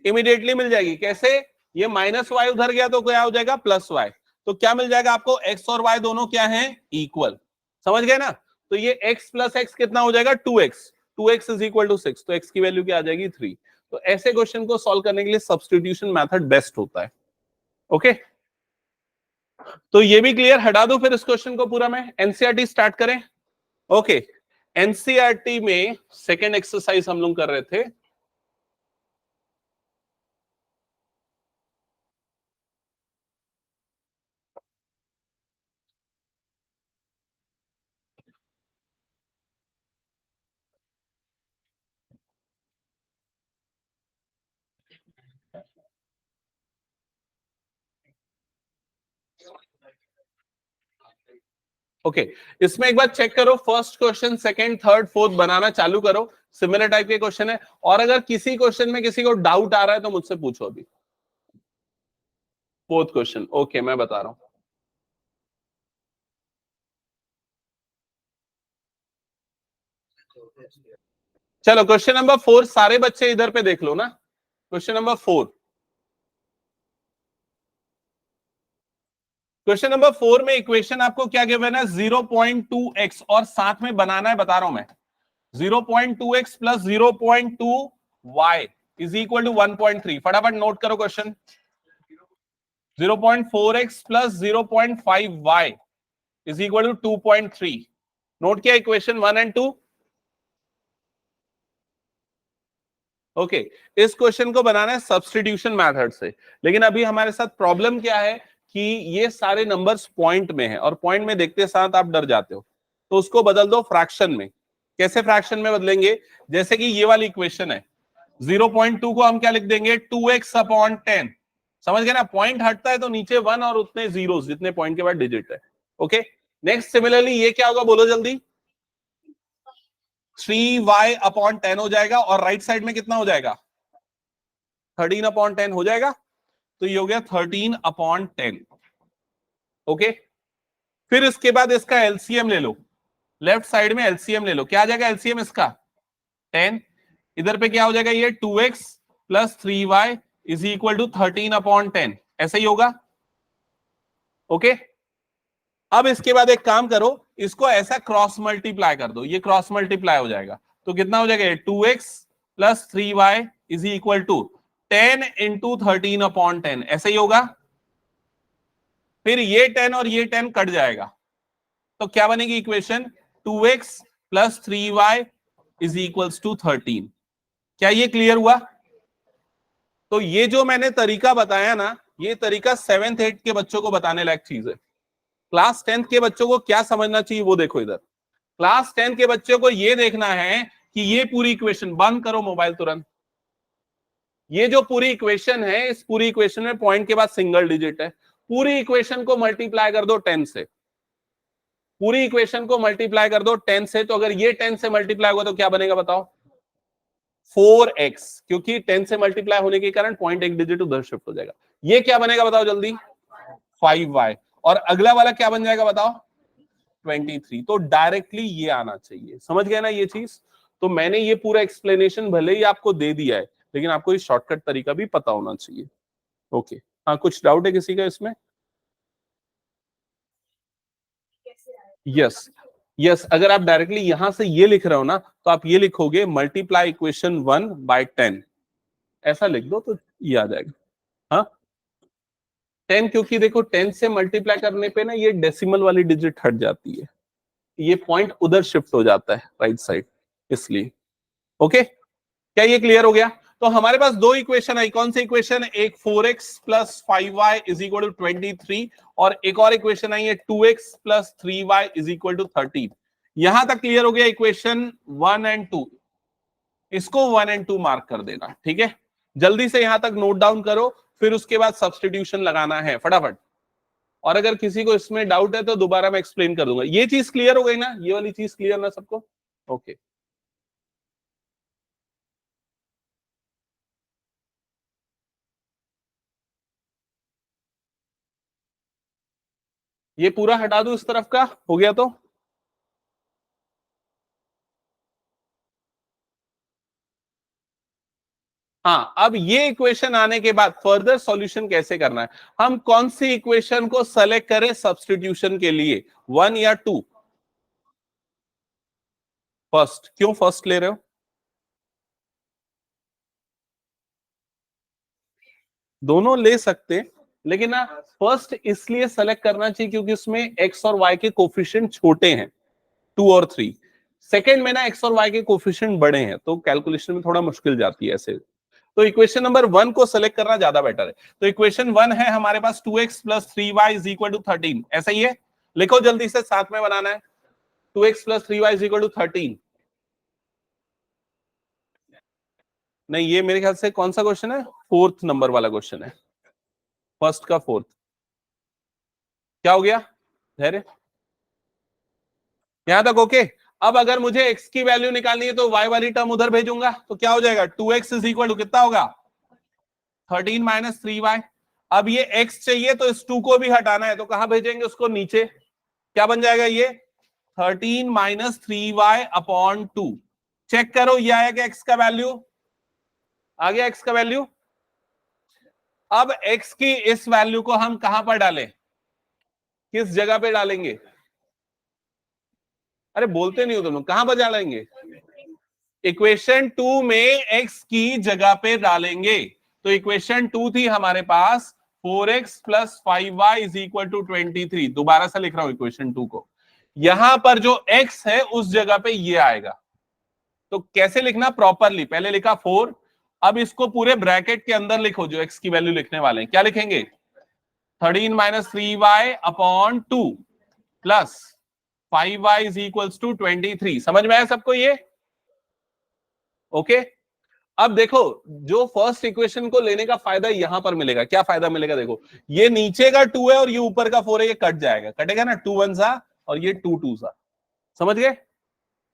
इमीडिएटली मिल जाएगी। कैसे? ये माइनस वाई उधर गया तो क्या हो जाएगा? Plus y. तो क्या मिल जाएगा आपको? x और y दोनों क्या हैं? इक्वल। समझ गए ना? तो ये x प्लस एक्स कितना हो जाएगा? 2x। 2x is equal to 6, तो x की वैल्यू क्या आ जाएगी? 3। तो ऐसे क्वेश्चन को सॉल्व करने के लिए सब्स्टिट्यूशन मेथड बेस्ट होता है। ओके, तो ये भी क्लियर, हटा दो फिर इस क्वेश्चन को पूरा। मैं एनसीईआरटी स्टार्ट करें? ओके, एनसीईआरटी में सेकेंड एक्सरसाइज हम लोग कर रहे थे। ओके इसमें एक बार चेक करो, first question second third fourth बनाना चालू करो। सिमिलर टाइप के क्वेश्चन है, और अगर किसी क्वेश्चन में किसी को डाउट आ रहा है तो मुझसे पूछो अभी। फोर्थ क्वेश्चन, ओके मैं बता रहा हूं। चलो क्वेश्चन नंबर 4, सारे बच्चे इधर पे देख लो ना। क्वेश्चन नंबर 4, क्वेश्चन नंबर 4 में इक्वेशन आपको क्या गिवन है? 0.2x, और साथ में बनाना है, बता रहा हूं मैं, 0.2x plus 0.2y is equal to 1.3। फटाफट नोट करो question. 0.4x plus 0.5y is equal to 2.3। Note किया इक्वेशन 1 एंड 2? ओके, इस क्वेश्चन को बनाना है सब्स्टिट्यूशन मेथड से। लेकिन अभी हमारे साथ प्रॉब्लम क्या है कि ये सारे नंबर्स पॉइंट में है, और पॉइंट में देखते साथ आप डर जाते हो, तो उसको बदल दो फ्रैक्शन में। कैसे फ्रैक्शन में बदलेंगे? जैसे कि ये वाली इक्वेशन है, 0.2 को हम क्या लिख देंगे? 2x/10। समझ गए ना? पॉइंट हटता है तो नीचे 1 और उतने जीरो जितने पॉइंट के बाद डिजिट है। ओके, नेक्स्ट सिमिलरली ये क्या होगा बोलो जल्दी? 3y अपॉन 10 हो जाएगा, और राइट साइड में कितना हो जाएगा? 13 अपॉन 10 हो जाएगा। तो ये हो गया 13 अपॉन 10। ओके, फिर इसके बाद इसका एलसीएम ले लो, लेफ्ट साइड में एलसीएम ले लो। क्या आ जाएगा एलसीएम इसका? 10। इधर पे क्या हो जाएगा? ये 2x plus 3y is equal to 13 upon 10, ऐसा ही होगा। ओके, अब इसके बाद एक काम करो, इसको ऐसा क्रॉस मल्टीप्लाई कर दो, ये क्रॉस मल्टीप्लाई हो जाएगा। तो कितना हो जाएगा? 2x plus 3y is equal to 10 into 13 upon 10, ऐसा ही होगा। फिर ये 10 और ये 10 कट जाएगा, तो क्या बनेगी equation? 2x plus 3y is equals to 13। क्या ये क्लियर हुआ? तो ये जो मैंने तरीका बताया ना, ये तरीका 7th 8th के बच्चों को बताने लायक चीज है। क्लास 10th के बच्चों को क्या समझना चाहिए वो देखो इधर। क्लास 10 के बच्चों को ये देखना है कि ये पूरी इक्वेशन, बंद करो मोबाइल तुरंत, ये जो पूरी इक्वेशन है, इस पूरी इक्वेशन में पॉइंट के बाद सिंगल डिजिट है। पूरी इक्वेशन को मल्टीप्लाई कर दो 10 से, पूरी इक्वेशन को मल्टीप्लाई कर दो 10 से। तो अगर ये 10 से मल्टीप्लाई होगा तो क्या बनेगा बताओ? 4x, क्योंकि 10 से मल्टीप्लाई होने के कारण पॉइंट एक डिजिट उधर शिफ्ट हो जाएगा। ये क्या बनेगा बताओ जल्दी? 5y। और अगला वाला क्या बन जाएगा बताओ? 23। तो डायरेक्टली ये आना चाहिए, समझ गए ना ये चीज? तो मैंने ये पूरा एक्सप्लेनेशन भले ही आपको दे दिया है, लेकिन आपको ये शॉर्टकट तरीका भी पता होना चाहिए। ओके, हाँ, कुछ डाउट है किसी का इसमें? यस, यस, अगर आप डायरेक्टली यहां से ये लिख रहे हो ना, तो आप ये लिखोगे मल्टीप्लाई इक्वेशन 1 बाय 10, ऐसा लिख दो तो ये आ जाएगा। हाँ, 10, क्योंकि देखो 10 से मल्टीप्लाई करने पे ना ये डेसिमल वाली डिजिट हट जाती है, ये पॉइंट उधर शिफ्ट हो जाता है राइट साइड, इसलिए। ओके, क्या ये क्लियर हो गया? तो हमारे पास दो इक्वेशन आई, कौन सी इक्वेशन? एक 4x plus 5y is equal to 23, और एक और इक्वेशन आई है 2x plus 3y is equal to 13। यहां तक क्लियर हो गया इक्वेशन 1 एंड 2। इसको 1 एंड 2 मार्क कर देना, ठीक है? जल्दी से यहां तक नोट डाउन करो, फिर उसके बाद सब्सटीट्यूशन लगाना है फटाफट। और अगर किसी को इसमें डाउट है तो दोबारा मैं एक्सप्लेन कर दूंगा। ये चीज क्लियर हो गई ना? ये वाली चीज क्लियर ना सबको? ओके, ये पूरा हटा दूं इस तरफ का, हो गया तो? हाँ, अब ये इक्वेशन आने के बाद फर्दर सॉल्यूशन कैसे करना है? हम कौन सी इक्वेशन को सेलेक्ट करें सब्स्टिट्यूशन के लिए, 1 या 2? फर्स्ट। क्यों फर्स्ट ले रहे हो? दोनों ले सकते हैं, लेकिन ना फर्स्ट इसलिए सेलेक्ट करना चाहिए क्योंकि उसमें एक्स और वाई के कोफिशिएंट छोटे हैं, 2 और 3। सेकेंड में ना एक्स और वाई के कोफिशिएंट बड़े हैं, तो कैलकुलेशन में थोड़ा मुश्किल जाती है ऐसे। तो इक्वेशन नंबर 1 को सेलेक्ट करना ज्यादा बेटर है। तो इक्वेशन 1 है हमारे पास 2x plus 3y is equal to 13, ऐसा ही है? लिखो जल्दी से, साथ में बनाना है। 2x plus 3y is equal to 13। नहीं, ये मेरे ख्याल से कौन सा क्वेश्चन है? 4th नंबर वाला क्वेश्चन है, फर्स्ट का 4th। क्या हो गया धैर्य? यहां तक ओके? अब अगर मुझे x की वैल्यू निकालनी है तो y वाली टर्म उधर भेजूंगा, तो क्या हो जाएगा? 2x इज इक्वल टू कितना होगा? 13 माइनस 3y। अब ये x चाहिए तो इस 2 को भी हटाना है, तो कहां भेजेंगे उसको? नीचे। क्या बन जाएगा ये? 13 माइनस 3y अपॉन 2। चेक करो ये आया क्या x का वैल्यू? आ गया x का वैल्यू। अब x की इस वैल्यू को हम कहां पर डालें? किस जगह पे डालेंगे? अरे बोलते नहीं हो तुम लोग, कहां पर डालेंगे? इक्वेशन 2 में x की जगह पे डालेंगे। तो इक्वेशन 2 थी हमारे पास 4x plus 5y is equal to 23। दोबारा से लिख रहा हूं इक्वेशन 2 को, यहां पर जो x है उस जगह पे ये आएगा। तो कैसे लिखना प्रॉपरली? पहले लिखा 4, अब इसको पूरे ब्रैकेट के अंदर लिखो जो x की वैल्यू लिखने वाले हैं। क्या लिखेंगे? 13 minus 3y upon 2 plus 5y is equals to 23। समझ में आया सबको ये? ओके, अब देखो, जो फर्स्ट इक्वेशन को लेने का फायदा यहां पर मिलेगा। क्या फायदा मिलेगा? देखो, ये नीचे का 2 है और ये ऊपर का 4 है, ये कट जाएगा, कटेगा ना, 2 1 सा और ये 2 2 सा। समझ गए?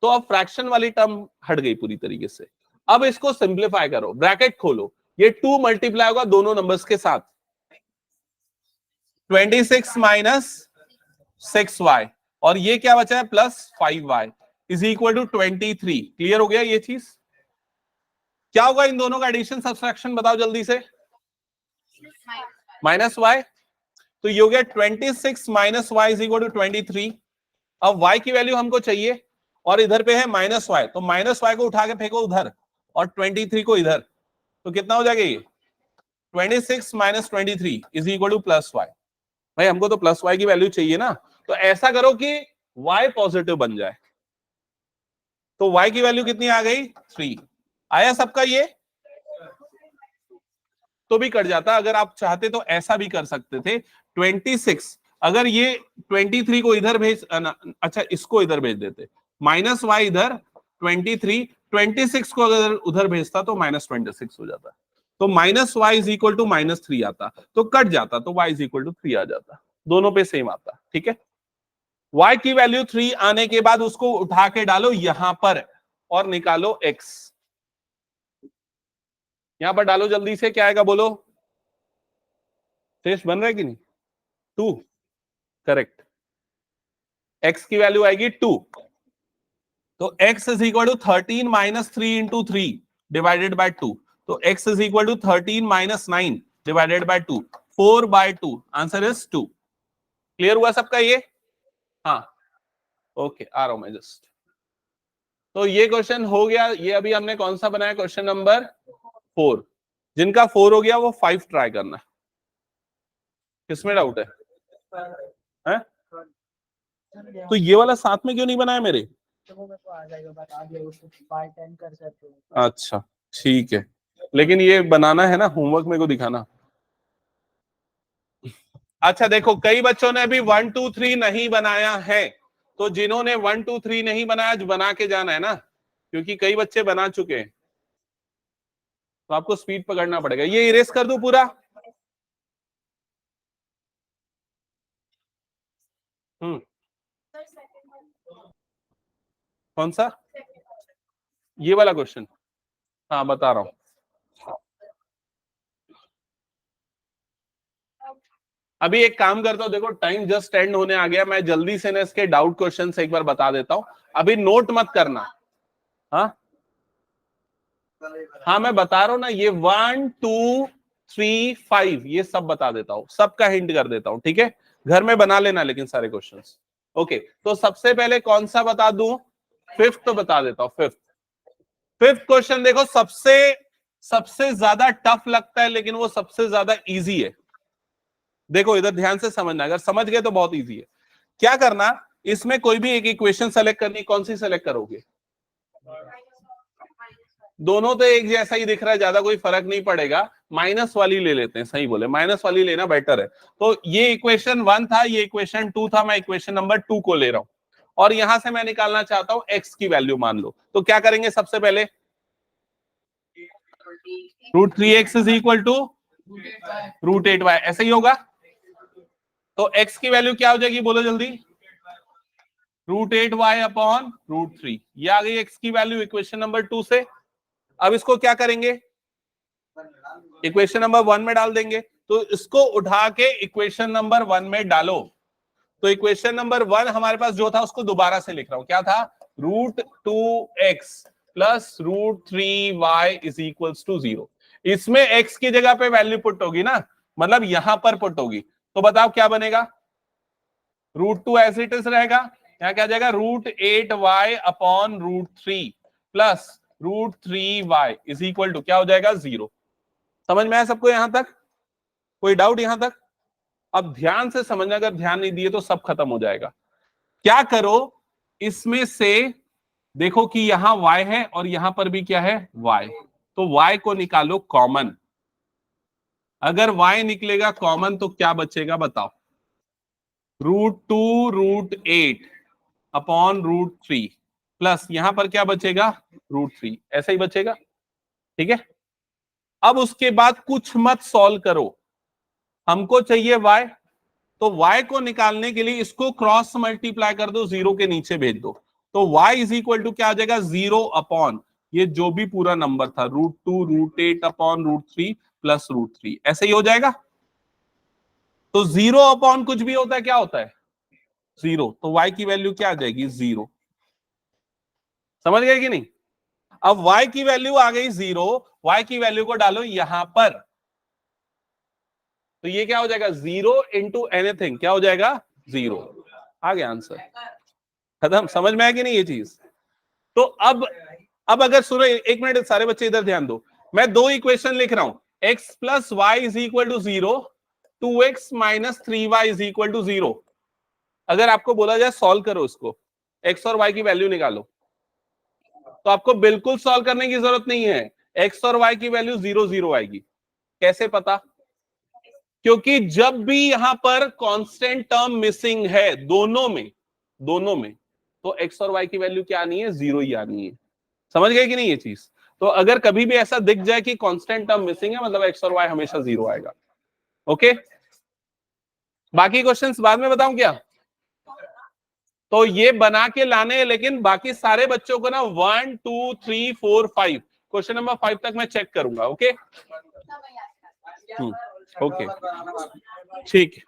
तो अब फ्रैक्शन वाली टर्म हट गई पूरी तरीके से। अब इसको सिंप्लीफाई करो, ब्रैकेट खोलो, ये 2 मल्टीप्लाई होगा दोनों नंबर्स के साथ, 26 माइनस 6y, और ये क्या बचा है plus 5y is equal to 23। Clear हो गया ये चीज? क्या होगा इन दोनों का एडिशन सब्सट्रैक्शन बताओ जल्दी से? माइनस y, तो ये हो गया 26 minus y is equal to 23। अब y की वैल्यू हमको चाहिए और इधर पे है माइनस y, तो माइनस y को उठा के फेंको उधर और 23 को इधर, तो कितना हो जाएगा ये 26 minus 23 is equal two plus y। भाई हमको तो प्लस y की वैल्यू चाहिए ना, तो ऐसा करो कि y पॉजिटिव बन जाए, तो y की वैल्यू कितनी आ गई 3। आया सबका ये? तो भी कट जाता, अगर आप चाहते तो ऐसा भी कर सकते थे, 26 अगर ये 23 को इधर भेज, अच्छा इसको इधर भेज देते, माइनस y इधर 23, 26 को अगर उधर भेजता तो माइनस 26 हो जाता, तो minus y is equal to minus 3 आता, तो कट जाता, तो y इज इक्वल टू 3 आ जाता, दोनों पे सेम आता। ठीक है, y की वैल्यू 3 आने के बाद उसको उठा के डालो यहां पर और निकालो x, यहां पर डालो जल्दी से, क्या आएगा बोलो? शेष बन रहा है कि नहीं? 2, करेक्ट। x की वैल्यू आएगी 2, तो x is equal to 13 minus 3 into 3 divided by 2, तो x is equal to 13 minus 9 divided by 2, 4/2, answer is 2। Clear हुआ सबका ये? हाँ, ओके, आ रहा हूं मैं जस्ट। तो ये क्वेश्चन हो गया, ये अभी हमने कौन सा बनाया? Question number 4। जिनका 4 हो गया वो 5 ट्राई करना। किसमें डाउट है? तो ये वाला साथ में क्यों नहीं बनाया मेरे? अच्छा ठीक है, लेकिन ये बनाना है ना, होमवर्क मेरे को दिखाना। अच्छा देखो, कई बच्चों ने अभी 1 2 3 नहीं बनाया है, तो जिन्होंने 1 2 3 नहीं बनाया बना के जाना है ना, क्योंकि कई बच्चे बना चुके हैं, तो आपको स्पीड पकड़ना पड़ेगा। ये इरेज कर दूं पूरा? कौन सा? ये वाला क्वेश्चन? हाँ बता रहा हूं। अभी एक काम करता हूं, देखो टाइम जस्ट एंड होने आ गया, मैं जल्दी से ना इसके डाउट क्वेश्चन एक बार बता देता हूं, अभी नोट मत करना। हाँ हाँ, मैं बता रहा हूं ना, ये 1 2 3 5 ये सब बता देता हूं, सबका हिंट कर देता हूं, ठीक है? घर में बना लेना लेकिन सारे क्वेश्चंस। ओके, तो सबसे पहले कौन सा बता दूं? फिफ्थ तो बता देता हूं। फिफ्थ क्वेश्चन देखो, सबसे सबसे ज्यादा टफ लगता है लेकिन वो सबसे ज्यादा इजी है। देखो इधर ध्यान से समझना, अगर समझ गए तो बहुत इजी है। क्या करना, इसमें कोई भी एक इक्वेशन सेलेक्ट करनी, कौन सी सेलेक्ट करोगे? दोनों तो एक जैसा ही दिख रहा है, ज्यादा कोई फर्क नहीं पड़ेगा, माइनस वाली ले लेते हैं। सही बोले, माइनस वाली लेना बेटर है। तो ये इक्वेशन 1 था, ये इक्वेशन 2 था, मैं इक्वेशन नंबर 2 को ले रहा हूं और यहां से मैं निकालना चाहता हूं x की वैल्यू मान लो, तो क्या करेंगे सबसे पहले? √3x is equal to √8y, ऐसे ही होगा। तो x की वैल्यू क्या हो जाएगी बोलो जल्दी? √8y अपॉन √3, ये आ गई x की वैल्यू इक्वेशन नंबर 2 से। अब इसको क्या करेंगे? इक्वेशन नंबर 1 में डाल देंगे, तो इसको उठा के इक्वेशन नंबर 1 में डालो। तो इक्वेशन नंबर 1 हमारे पास जो था उसको दोबारा से लिख रहा हूं, क्या था? √2x plus √3y is equals to 0। इसमें x की जगह पे वैल्यू पुट होगी ना, मतलब यहां पर पुट होगी, तो बताओ क्या बनेगा? √2 एज इट इज रहेगा, यहां क्या जाएगा? √8y upon √3 plus √3y is equal to क्या हो जाएगा? 0। समझ में आया सबको यहां तक? कोई डाउट यहां तक? अब ध्यान से समझना, अगर ध्यान नहीं दिए तो सब खत्म हो जाएगा। क्या करो, इसमें से देखो कि यहां y है और यहां पर भी क्या है? y, तो y को निकालो कॉमन। अगर y निकलेगा कॉमन तो क्या बचेगा बताओ? √2 √8 अपॉन √3 प्लस यहां पर क्या बचेगा? √3, ऐसा ही बचेगा। ठीक है, अब उसके बाद कुछ मत सॉल्व करो, हमको चाहिए y, तो y को निकालने के लिए इसको क्रॉस मल्टीप्लाई कर दो, 0 के नीचे भेज दो, तो y इज इक्वल टू क्या आ जाएगा 0 अपॉन ये जो भी पूरा नंबर था √2 √8 अपॉन √3 प्लस √3 ऐसे ही हो जाएगा। तो 0 अपॉन कुछ भी होता है क्या होता है 0, तो y की वैल्यू क्या आ जाएगी 0। समझ गए कि नहीं? अब y की वैल्यू आ गई 0, y की वैल्यू को डालो यहां पर, तो ये क्या हो जाएगा 0 इंटू एनीथिंग क्या हो जाएगा 0। आ गया आंसर, खत्म। समझ में आया कि नहीं ये चीज? तो अब अगर सुनो एक मिनट सारे बच्चे इधर ध्यान दो, मैं दो इक्वेशन लिख रहा हूं x plus y is equal to 0, 2x minus 3y is equal to 0। अगर आपको बोला जाए सॉल्व करो इसको, x और y की वैल्यू निकालो, तो आपको बिल्कुल सॉल्व करने की जरूरत नहीं है, x और y की वैल्यू 0 0 आएगी। कैसे पता? क्योंकि जब भी यहां पर कांस्टेंट टर्म मिसिंग है दोनों में तो x और y की वैल्यू क्या आनी है 0 ही आनी है। समझ गए कि नहीं ये चीज? तो अगर कभी भी ऐसा दिख जाए कि कांस्टेंट टर्म मिसिंग है मतलब x और y हमेशा 0 आएगा। ओके, बाकी क्वेश्चंस बाद में बताऊं क्या? तो ये बना के लाने हैं, लेकिन बाकी सारे बच्चों को ना 1 2 3 4 5 क्वेश्चन नंबर 5 तक मैं चेक करूंगा। ओके ओके ठीक है।